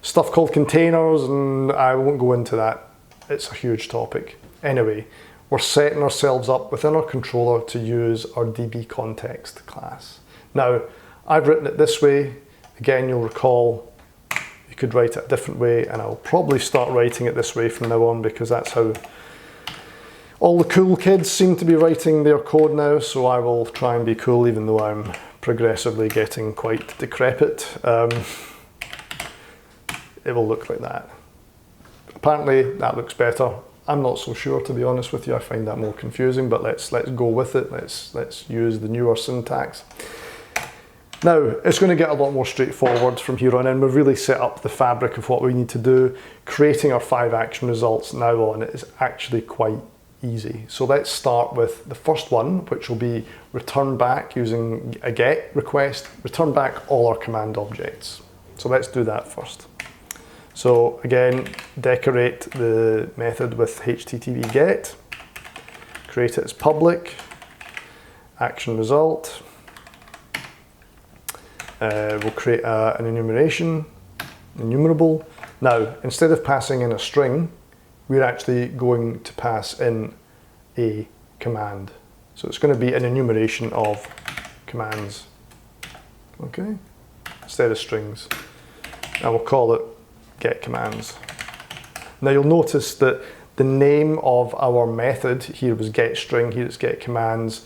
stuff called containers, and I won't go into that. It's a huge topic. Anyway, we're setting ourselves up within our controller to use our DB context class. Now, I've written it this way. Again, you'll recall you could write it a different way, and I'll probably start writing it this way from now on because that's how all the cool kids seem to be writing their code now, so I will try and be cool even though I'm progressively getting quite decrepit. It will look like that. Apparently that looks better. I'm not so sure, to be honest with you. I find that more confusing, but let's go with it. Let's use the newer syntax. Now, it's going to get a lot more straightforward from here on in. We've really set up the fabric of what we need to do. Creating our 5 action results now on it is actually quite easy. So let's start with the first one, which will be return back using a GET request, return back all our command objects. So let's do that first. So again, decorate the method with HTTP GET, create it as public, action result. We'll create an enumerable. Now, instead of passing in a string, we're actually going to pass in a command. So it's going to be an enumeration of commands, okay, instead of strings. And we'll call it get commands. Now you'll notice that the name of our method here was get string, here it's get commands,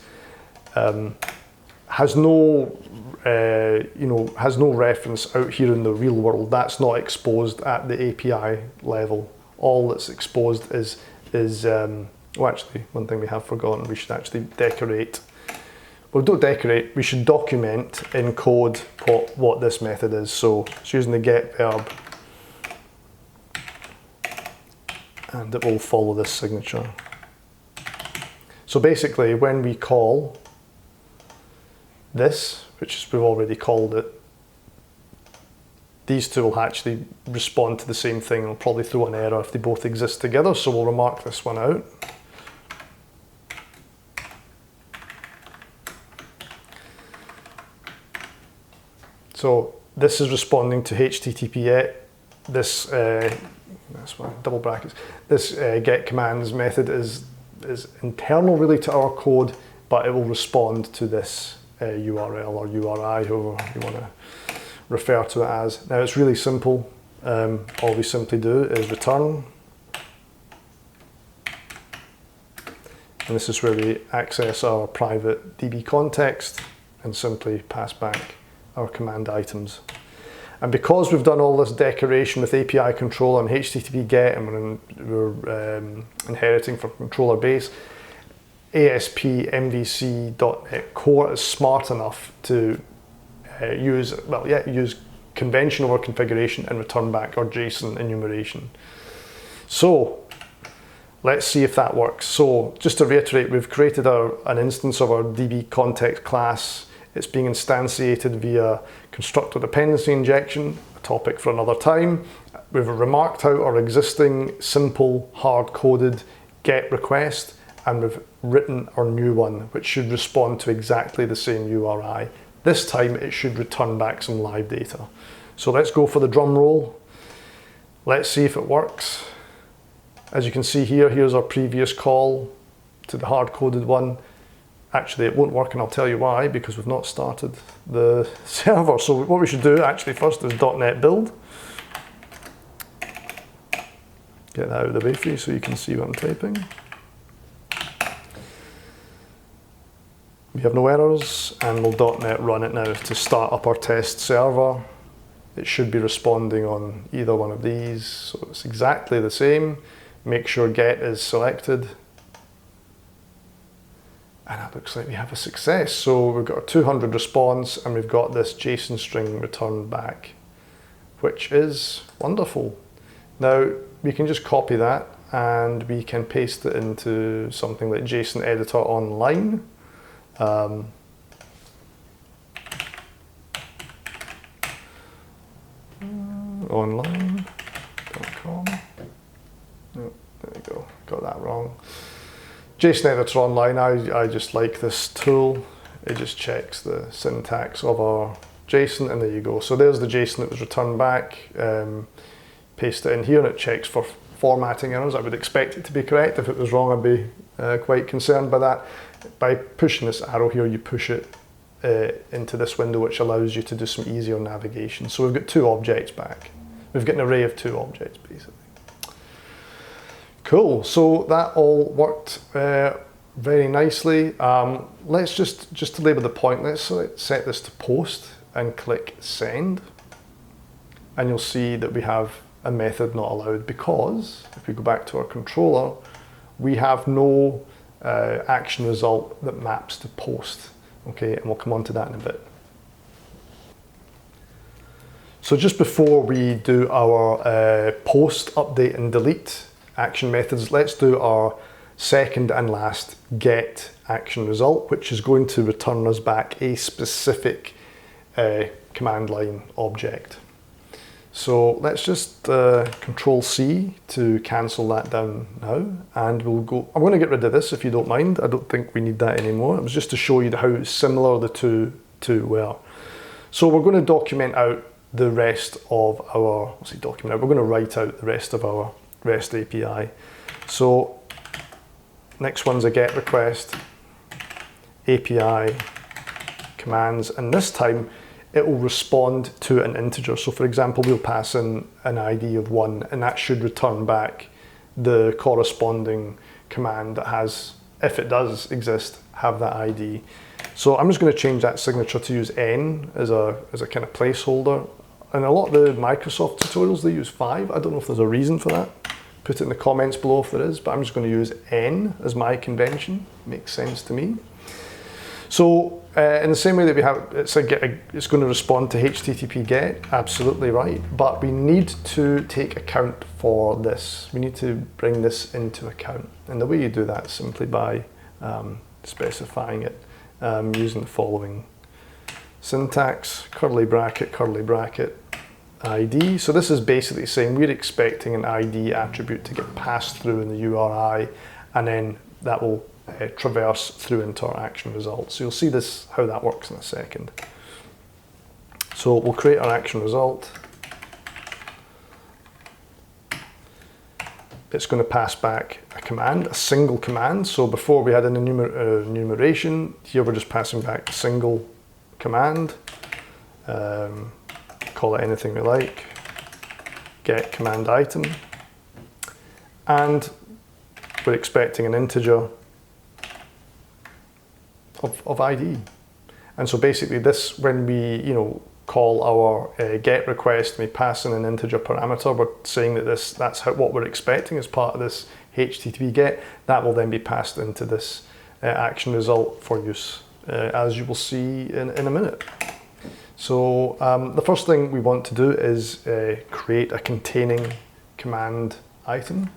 has no reference out here in the real world. That's not exposed at the API level. All that's exposed is well, actually, one thing we have forgotten, we should actually decorate. Well, don't decorate, we should document in code what this method is. So it's using the get verb, and it will follow this signature. So basically, when we call this, which we've already called it, these two will actually respond to the same thing and will probably throw an error if they both exist together. So we'll remark this one out. So this is responding to HTTP. This that's why double brackets. This get commands method is internal really to our code, but it will respond to this URL or URI, however you want to refer to it as. Now it's really simple. All we simply do is return, and this is where we access our private DB context and simply pass back our command items. And because we've done all this decoration with API controller and HTTP GET, and we're inheriting from controller base, ASP MVC.NET Core is smart enough to use convention over configuration and return back our JSON enumeration. So let's see if that works. So just to reiterate, we've created an instance of our DB context class. It's being instantiated via constructor dependency injection, a topic for another time. We've remarked out our existing simple hard-coded GET request, and we've written our new one, which should respond to exactly the same URI. This time it should return back some live data. So let's go for the drum roll. Let's see if it works. As you can see here, here's our previous call to the hard-coded one. Actually, it won't work, and I'll tell you why, because we've not started the server. So what we should do actually first is .NET build. Get that out of the way for you so you can see what I'm typing. We have no errors, and we'll .NET run it now to start up our test server. It should be responding on either one of these, so it's exactly the same. Make sure get is selected. And it looks like we have a success. So we've got a 200 response, and we've got this JSON string returned back, which is wonderful. Now we can just copy that and we can paste it into something like JSON editor online. Online.com. Oh, there we go, got got that wrong. JSON Editor Online, I just like this tool. It just checks the syntax of our JSON, and there you go. So there's the JSON that was returned back. Paste it in here and it checks for formatting errors. I would expect it to be correct. If it was wrong, I'd be quite concerned by that. By pushing this arrow here, you push it into this window, which allows you to do some easier navigation. So we've got 2 objects back. We've got an array of 2 objects, basically. Cool, so that all worked very nicely. Let's just to labour the point, let's set this to post and click send. And you'll see that we have a method not allowed, because if we go back to our controller, we have no action result that maps to post. Okay, and we'll come on to that in a bit. So just before we do our post, update and delete action methods, let's do our second and last get action result, which is going to return us back a specific command line object. So let's just Control C to cancel that down now, and we'll go. I'm going to get rid of this if you don't mind. I don't think we need that anymore. It was just to show you how similar the two were. So we're going to document out the rest of our, we're going to write out the rest of our REST API. So next one's a GET request, API, commands, and this time it will respond to an integer. So for example, we'll pass in an ID of 1, and that should return back the corresponding command that has, if it does exist, have that ID. So I'm just going to change that signature to use N as a kind of placeholder. And a lot of the Microsoft tutorials, they use 5. I don't know if there's a reason for that. Put it in the comments below if there is, but I'm just going to use N as my convention. Makes sense to me. So in the same way that we have, it's going to respond to HTTP GET, absolutely right, but we need to take account for this. We need to bring this into account. And the way you do that is simply by specifying it using the following syntax, curly bracket, ID. So this is basically saying we're expecting an ID attribute to get passed through in the URI, and then that will traverse through into our action result. So you'll see this, how that works in a second. So we'll create our action result. It's going to pass back a command, a single command. So before we had an enumeration, here we're just passing back a single command. Call it anything we like. Get command item. And we're expecting an integer of ID. And so basically this, when we call our GET request and we pass in an integer parameter, we're saying that that's what we're expecting as part of this HTTP GET. That will then be passed into this action result for use, as you will see in a minute. So the first thing we want to do is create a containing command item.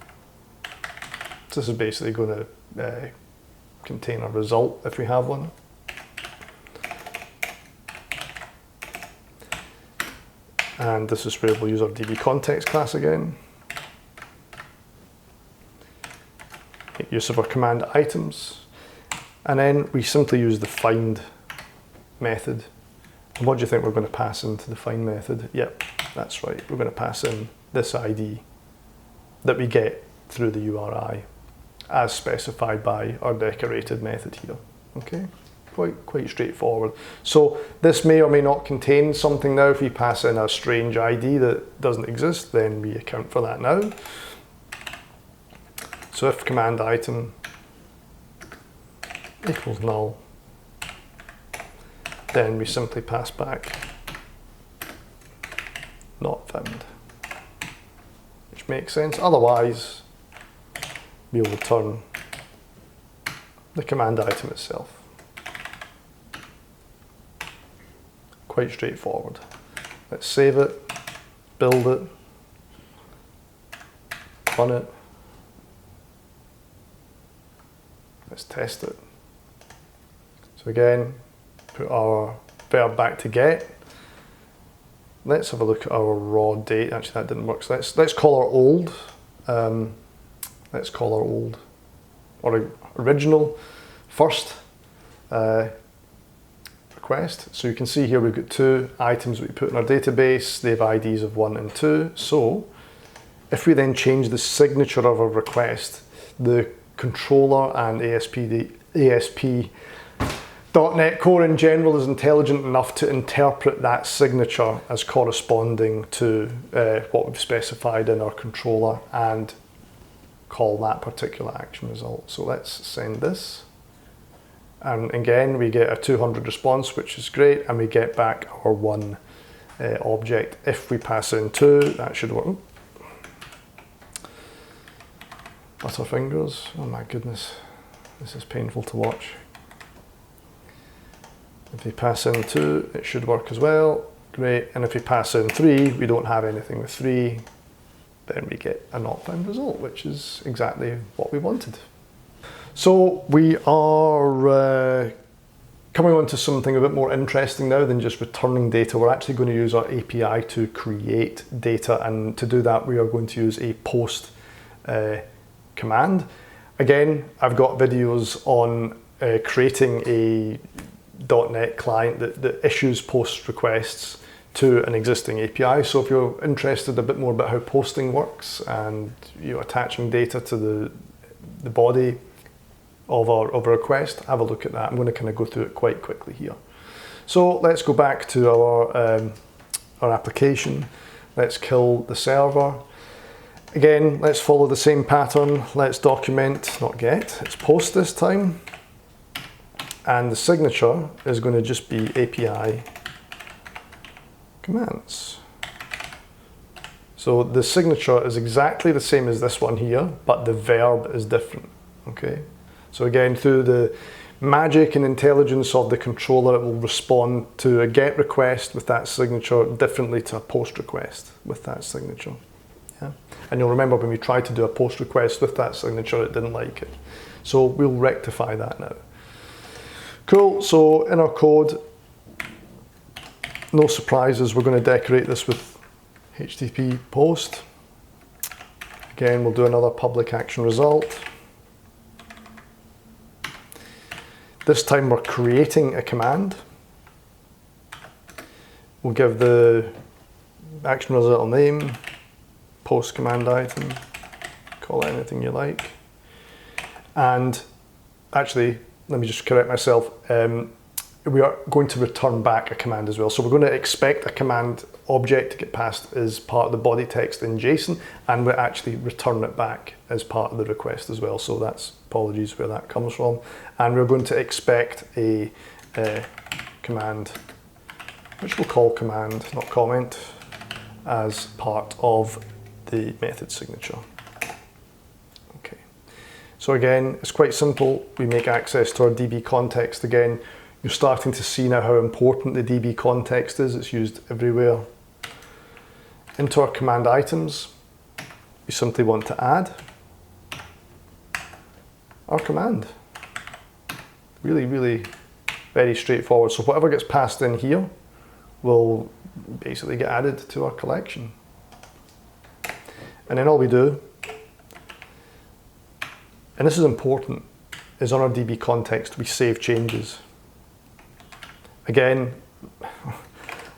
So this is basically going to contain a result if we have one. And this is where we'll use our DB context class again. Make use of our command items. And then we simply use the find method. And what do you think we're going to pass into the find method? Yep, that's right. We're going to pass in this ID that we get through the URI, as specified by our decorated method here. Okay, quite straightforward. So this may or may not contain something now. If we pass in a strange ID that doesn't exist, then we account for that now. So if command item equals null, then we simply pass back not found, which makes sense. Otherwise, we'll return the command item itself. Quite straightforward. Let's save it, build it, run it. Let's test it. So again, put our verb back to get. Let's have a look at our raw date. Actually, that didn't work. So let's call our old let's call our old or original first request. So you can see here we've got two items that we put in our database. They have IDs of 1 and 2. So if we then change the signature of our request, the controller and ASP.NET Core in general is intelligent enough to interpret that signature as corresponding to what we've specified in our controller and call that particular action result. So let's send this. And again, we get a 200 response, which is great, and we get back our 1 object. If we pass in 2, that should work. Butterfingers, oh my goodness, this is painful to watch. If we pass in 2, it should work as well, great. And if we pass in 3, we don't have anything with 3, then we get a not found result, which is exactly what we wanted. So we are coming on to something a bit more interesting now than just returning data. We're actually going to use our API to create data, and to do that we are going to use a post command. Again, I've got videos on creating a .NET client that issues post requests to an existing API. So if you're interested a bit more about how posting works and attaching data to the body of a request, have a look at that. I'm going to kind of go through it quite quickly here. So let's go back to our application. Let's kill the server. Again, let's follow the same pattern. Let's document, not get, it's post this time. And the signature is going to just be API commands. So the signature is exactly the same as this one here, but the verb is different, okay? So again, through the magic and intelligence of the controller, it will respond to a GET request with that signature differently to a POST request with that signature. Yeah? And you'll remember when we tried to do a POST request with that signature, it didn't like it. So we'll rectify that now. Cool, so in our code, no surprises, we're going to decorate this with HTTP post. Again, we'll do another public action result. This time we're creating a command. We'll give the action result name, post command item, call it anything you like. And actually, let me just correct myself. We are going to return back a command as well. So we're going to expect a command object to get passed as part of the body text in JSON, and we actually return it back as part of the request as well. So that's, apologies where that comes from. And we're going to expect a command, which we'll call command, not comment, as part of the method signature. Okay. So again, it's quite simple. We make access to our DB context again. You're starting to see now how important the DB context is. It's used everywhere. Into our command items, we simply want to add our command. Really, really very straightforward. So whatever gets passed in here will basically get added to our collection. And then all we do, and this is important, is on our DB context, we save changes. Again,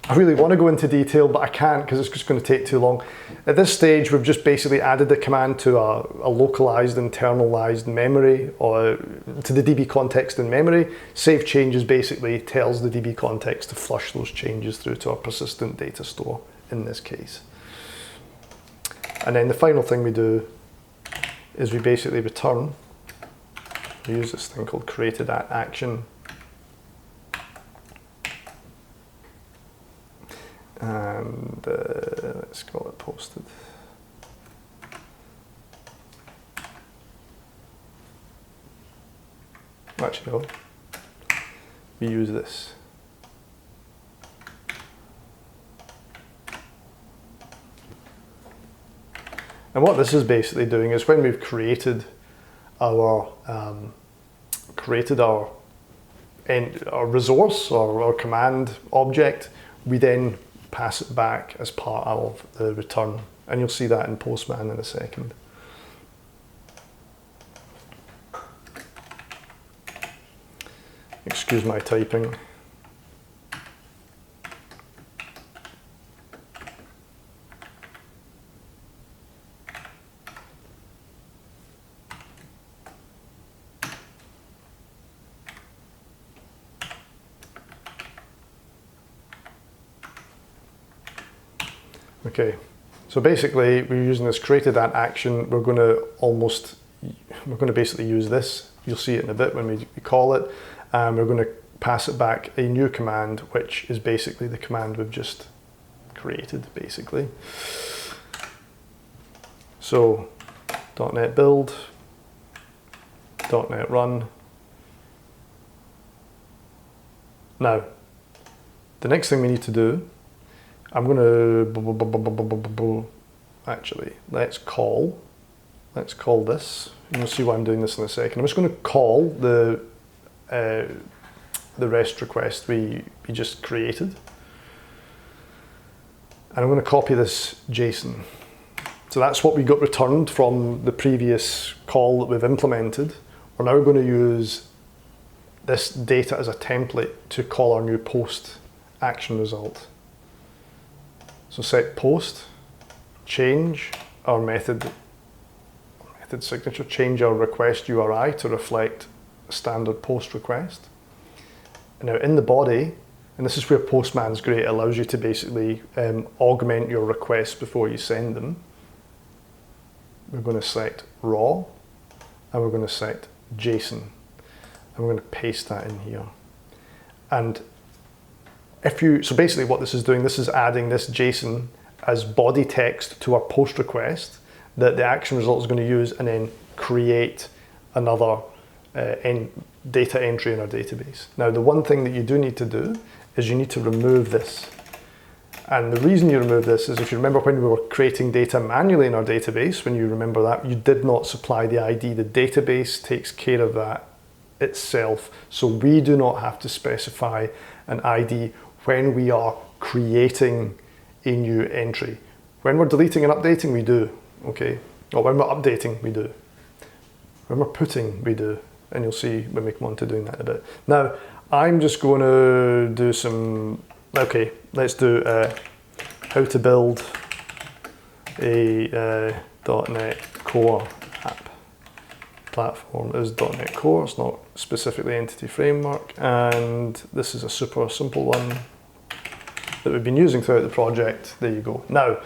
I really want to go into detail, but I can't because it's just going to take too long. At this stage, we've just basically added the command to a localized, internalized memory, or to the DB context in memory. Save changes basically tells the DB context to flush those changes through to our persistent data store in this case. And then the final thing we do is we basically return, we use this thing called created at action. And let's call it posted. Actually, no. We use this. And what this is basically doing is when we've created our resource or our command object, we then pass it back as part of the return. And you'll see that in Postman in a second. Excuse my typing. Okay, so basically we're using this created at action. We're going to basically use this. You'll see it in a bit when we call it. We're going to pass it back a new command, which is basically the command we've just created, basically. So .NET build, .NET run. Now, the next thing we need to do, I'm going to, actually, let's call this. You'll see why I'm doing this in a second. I'm just going to call the REST request we just created. And I'm going to copy this JSON. So that's what we got returned from the previous call that we've implemented. We're now going to use this data as a template to call our new post action result. So set post, change our method signature, change our request URI to reflect a standard post request. And now in the body, and this is where Postman's great, it allows you to basically augment your requests before you send them. We're going to select raw, and we're going to select JSON, and we're going to paste that in here. And so basically what this is doing, this is adding this JSON as body text to our post request that the action result is going to use, and then create another data entry in our database. Now, the one thing that you do need to do is you need to remove this. And the reason you remove this is, if you remember when we were creating data manually in our database, when you remember that, you did not supply the ID. The database takes care of that itself. So we do not have to specify an ID when we are creating a new entry. When we're deleting and updating, we do, okay? Or when we're updating, we do. When we're putting, we do. And you'll see when we come on to doing that in a bit. Now, I'm just going to do some, okay, let's do how to build a .NET Core app. Platform is .NET Core, it's not specifically Entity Framework, and this is a super simple one that we've been using throughout the project. There you go. Now,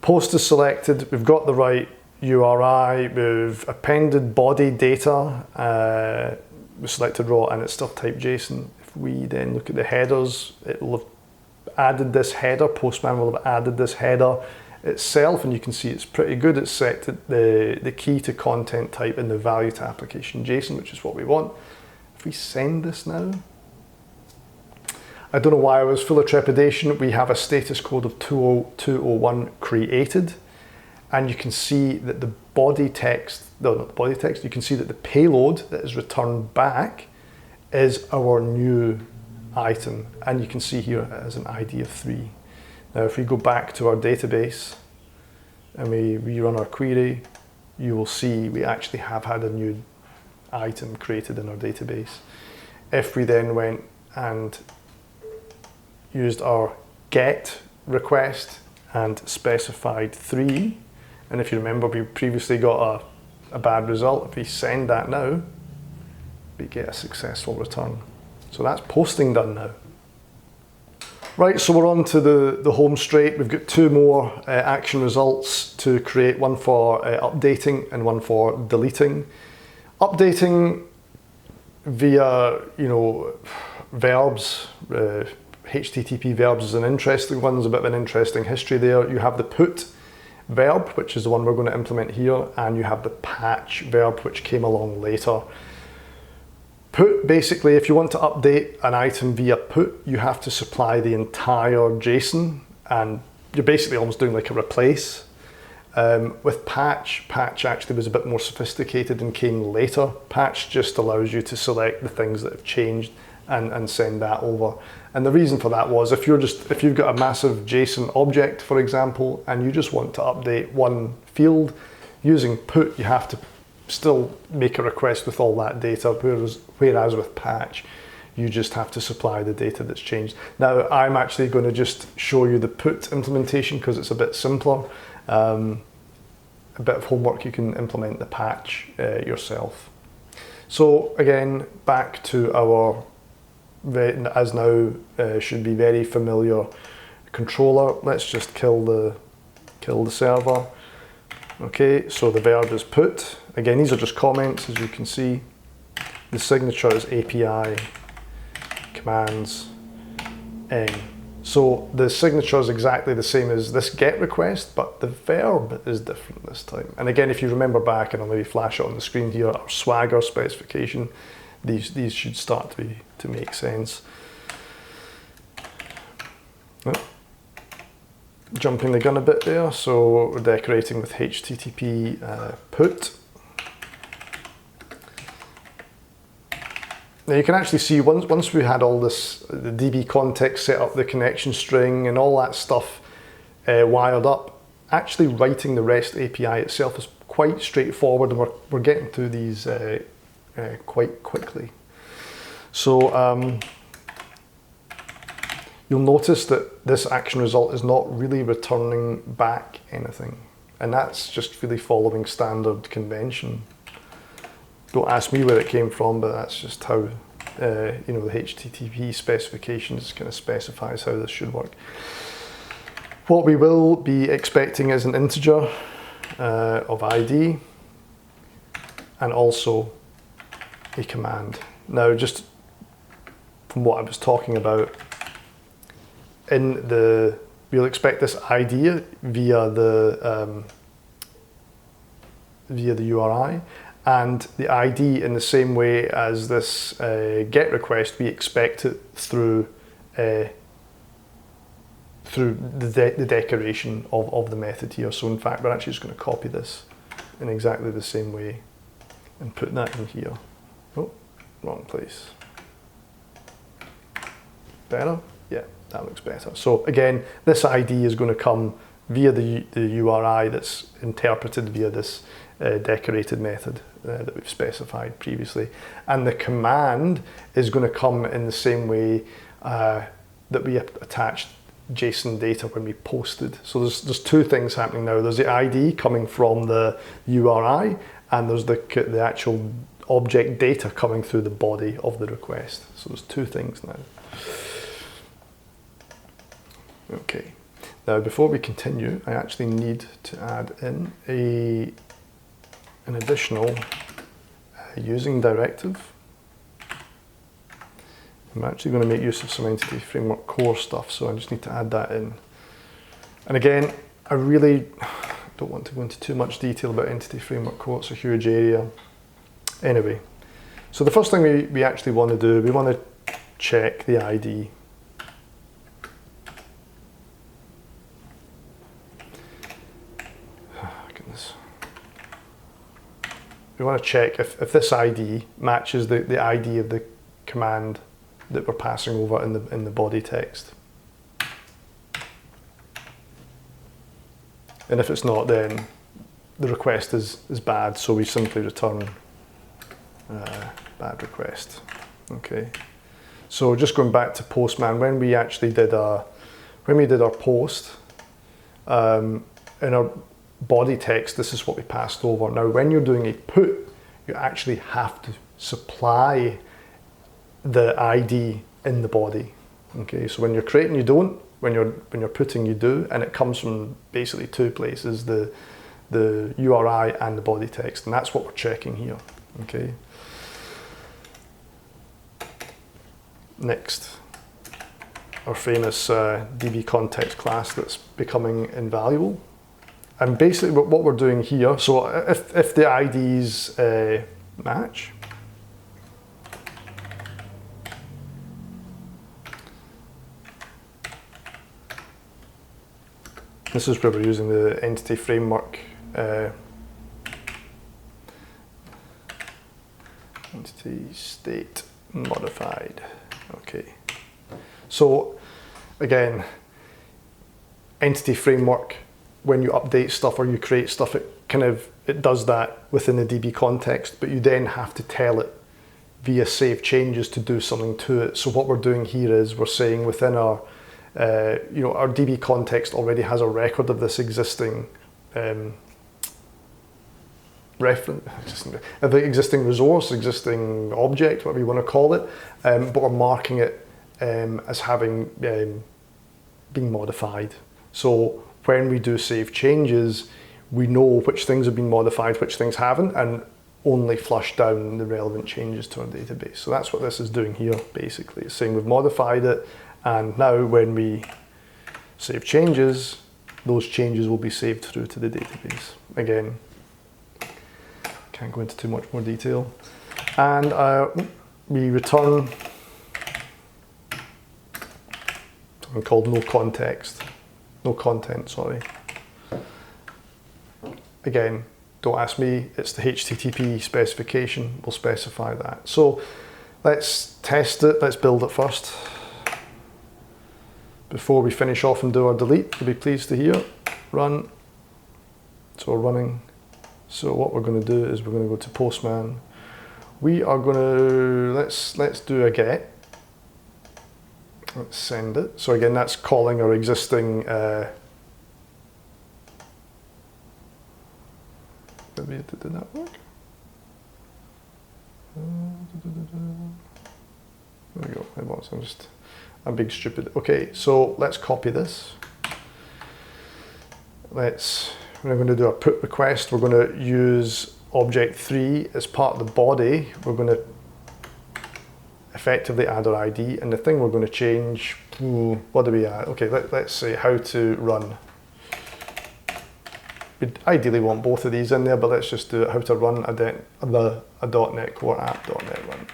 post is selected, we've got the right URI, we've appended body data, we selected raw, and it's still type JSON. If we then look at the headers, it will have added this header, Postman will have added this header itself, and you can see it's pretty good. It's set to the key to content type and the value to application JSON, which is what we want. If we send this now, I don't know why I was full of trepidation. We have a status code of 20201 created, and you can see that the body text, no, not the body text, you can see that the payload that is returned back is our new item, and you can see here it has an ID of 3. Now, if we go back to our database and we rerun our query, you will see we actually have had a new item created in our database. If we then went and used our GET request and specified 3, and if you remember, we previously got a bad result. If we send that now, we get a successful return. So that's posting done now. Right, so we're on to the home straight. We've got 2 more action results to create, one for updating and one for deleting. Updating via, verbs, HTTP verbs is an interesting one. There's a bit of an interesting history there. You have the put verb, which is the one we're going to implement here, and you have the patch verb, which came along later. Put, basically, if you want to update an item via put, you have to supply the entire JSON, and you're basically almost doing like a replace. With patch actually was a bit more sophisticated and came later. Patch just allows you to select the things that have changed and send that over. And the reason for that was if you've got a massive JSON object, for example, and you just want to update one field, using put, you have to still make a request with all that data, whereas with patch, you just have to supply the data that's changed. Now, I'm actually going to just show you the put implementation because it's a bit simpler. A bit of homework, you can implement the patch yourself. So again, back to our, as now should be very familiar controller. Let's just kill the server. Okay, so the verb is put. Again, these are just comments, as you can see. The signature is API commands n. So the signature is exactly the same as this GET request, but the verb is different this time. And again, if you remember back, and I'll maybe flash it on the screen here, our Swagger specification, these should start to make sense. Oh, jumping the gun a bit there, so we're decorating with HTTP put. Now you can actually see once we had all this, the DB context set up, the connection string and all that stuff wired up, actually writing the REST API itself is quite straightforward, and we're getting through these quite quickly. So you'll notice that this action result is not really returning back anything, and that's just really following standard convention. Don't ask me where it came from, but that's just how the HTTP specifications kind of specifies how this should work. What we will be expecting is an integer of ID and also a command. Now, just from what I was talking about, we'll expect this ID via the URI, and the ID in the same way as this GET request, we expect it through the decoration of the method here. So in fact, we're actually just going to copy this in exactly the same way and put that in here. Oh, wrong place. Better? Yeah, that looks better. So again, this ID is going to come via the URI that's interpreted via this decorated method that we've specified previously. And the command is going to come in the same way that we attached JSON data when we posted. So there's two things happening now. There's the ID coming from the URI, and there's the actual object data coming through the body of the request. So there's two things now. Okay. Now, before we continue, I actually need to add in an additional using directive. I'm actually going to make use of some Entity Framework core stuff, so I just need to add that in. And again, I really don't want to go into too much detail about Entity Framework core, it's a huge area. Anyway, so the first thing we actually want to do, we want to check the ID. We want to check if this ID matches the ID of the command that we're passing over in the body text. And if it's not, then the request is bad, so we simply return bad request. Okay. So just going back to Postman, when we actually did our post in our body text, this is what we passed over. Now, when you're doing a put, you actually have to supply the ID in the body. Okay, so when you're creating, you don't. When you're putting, you do, and it comes from basically two places: the URI and the body text, and that's what we're checking here. Okay. Next, our famous DB context class that's becoming invaluable. And basically what we're doing here, so if the IDs match, this is where we're using the entity framework entity state modified. Okay, so again, entity framework, when you update stuff or you create stuff, it it does that within the DB context, but you then have to tell it via save changes to do something to it. So what we're doing here is we're saying within our, our DB context already has a record of this existing the existing resource, existing object, whatever you want to call it, but we're marking it as having been modified. So when we do save changes, we know which things have been modified, which things haven't, and only flush down the relevant changes to our database. So that's what this is doing here, basically. It's saying we've modified it, and now when we save changes, those changes will be saved through to the database. Again, can't go into too much more detail. And we return something called no content, sorry. Again, don't ask me, it's the HTTP specification, we'll specify that. So let's test it, let's build it first. Before we finish off and do our delete, you'll be pleased to hear, run. So we're running. So what we're going to do is we're going to go to Postman. We are going to, let's do a get. Let's send it. So again, that's calling our existing, did that work? There we go, it was, I'm being stupid. Okay, so let's copy this. We're going to do a put request. We're going to use object 3 as part of the body. We're going to effectively add our ID, and the thing we're going to change, what do we add? Okay, let's say how to run. We ideally want both of these in there, but let's just do it, how to run a .NET Core app, .NET Run.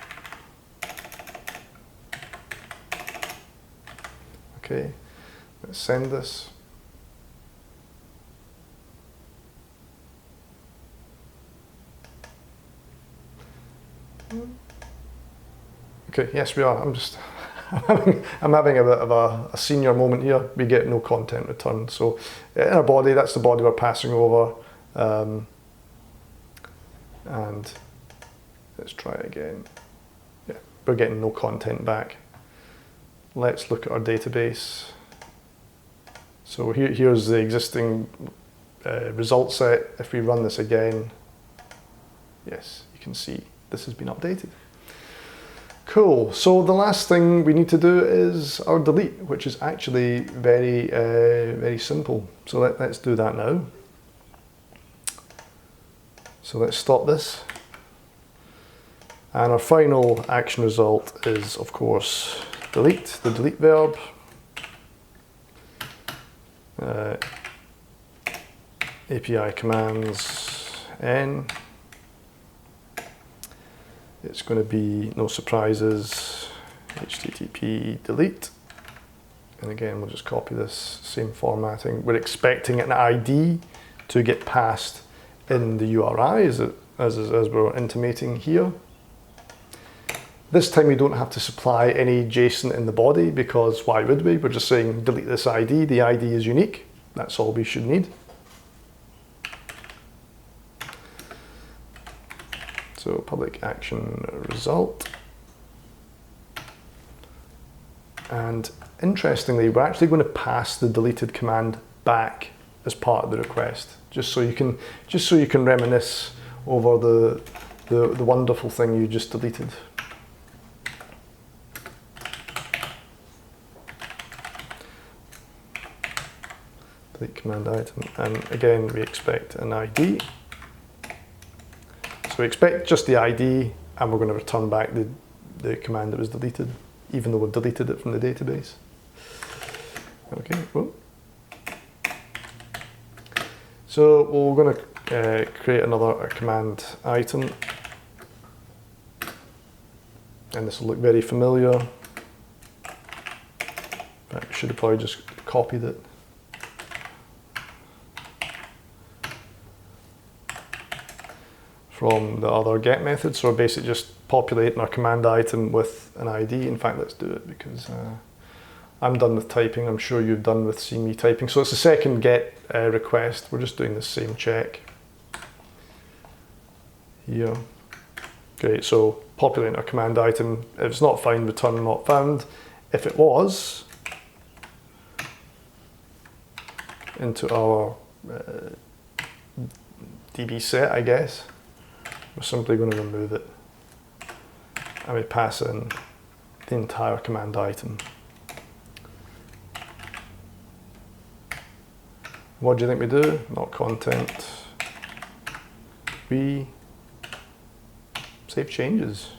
Okay, let's send this. Okay, yes we are. I'm having a bit of a senior moment here. We get no content returned. So in our body, that's the body we're passing over. And let's try it again. Yeah, we're getting no content back. Let's look at our database. So here's the existing result set. If we run this again, yes, you can see this has been updated. Cool, so the last thing we need to do is our delete, which is actually very, very simple. So let's do that now. So let's stop this. And our final action result is, of course, delete, the delete verb. API commands N. It's going to be, no surprises, HTTP delete. And again, we'll just copy this, same formatting. We're expecting an ID to get passed in the URI as we're intimating here. This time we don't have to supply any JSON in the body, because why would we? We're just saying delete this ID. The ID is unique. That's all we should need. So public action result. And interestingly, we're actually going to pass the deleted command back as part of the request, just so you can reminisce over the wonderful thing you just deleted. Delete command item, and again we expect an ID. So we expect just the ID, and we're going to return back the command that was deleted, even though we've deleted it from the database. Okay, well. So we're going to create another command item, and this will look very familiar. In fact, we should have probably just copied it. From the other get method, so we're basically just populating our command item with an ID. In fact, let's do it, because I'm done with typing. I'm sure you're done with seeing me typing. So it's the second get request. We're just doing the same check. here. Great, so populating our command item. If it's not found, return not found. If it was, into our DB set, I guess, we're simply going to remove it. And we pass in the entire command item. What do you think we do? Not content. We save changes.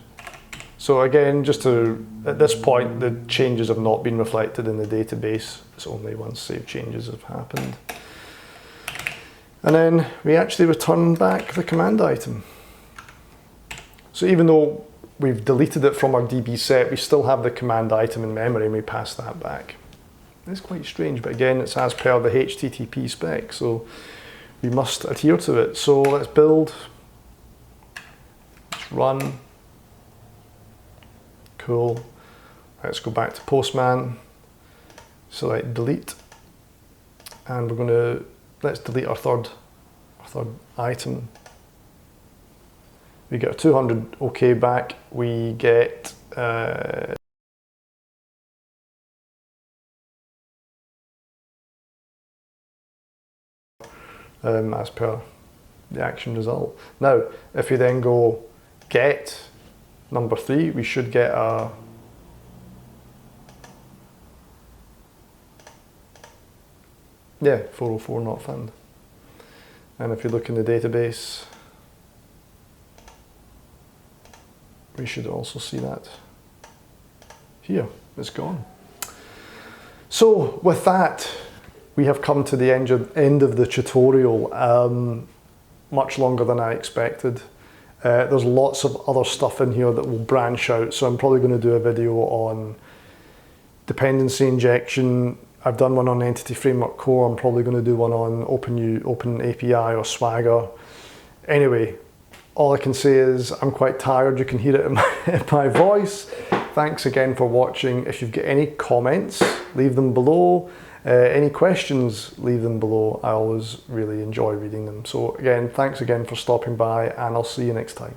So again, just to, at this point, the changes have not been reflected in the database. It's only once save changes have happened. And then we actually return back the command item. So even though we've deleted it from our DB set, we still have the command item in memory and we pass that back. It's quite strange, but again, it's as per the HTTP spec, so we must adhere to it. So let's build, let's run. Cool. Let's go back to Postman, select delete, and we're going to, let's delete our third item. We get a 200 OK back. We get as per the action result. Now, if we then go get number 3, we should get a yeah, 404 not found. And if you look in the database, we should also see that here, it's gone. So with that, we have come to the end of the tutorial, much longer than I expected. There's lots of other stuff in here that will branch out, so I'm probably going to do a video on dependency injection. I've done one on Entity Framework Core. I'm probably going to do one on Open API or Swagger. Anyway, all I can say is I'm quite tired. You can hear it in my voice. Thanks again for watching. If you've got any comments, leave them below. Any questions, leave them below. I always really enjoy reading them. So again, thanks again for stopping by, and I'll see you next time.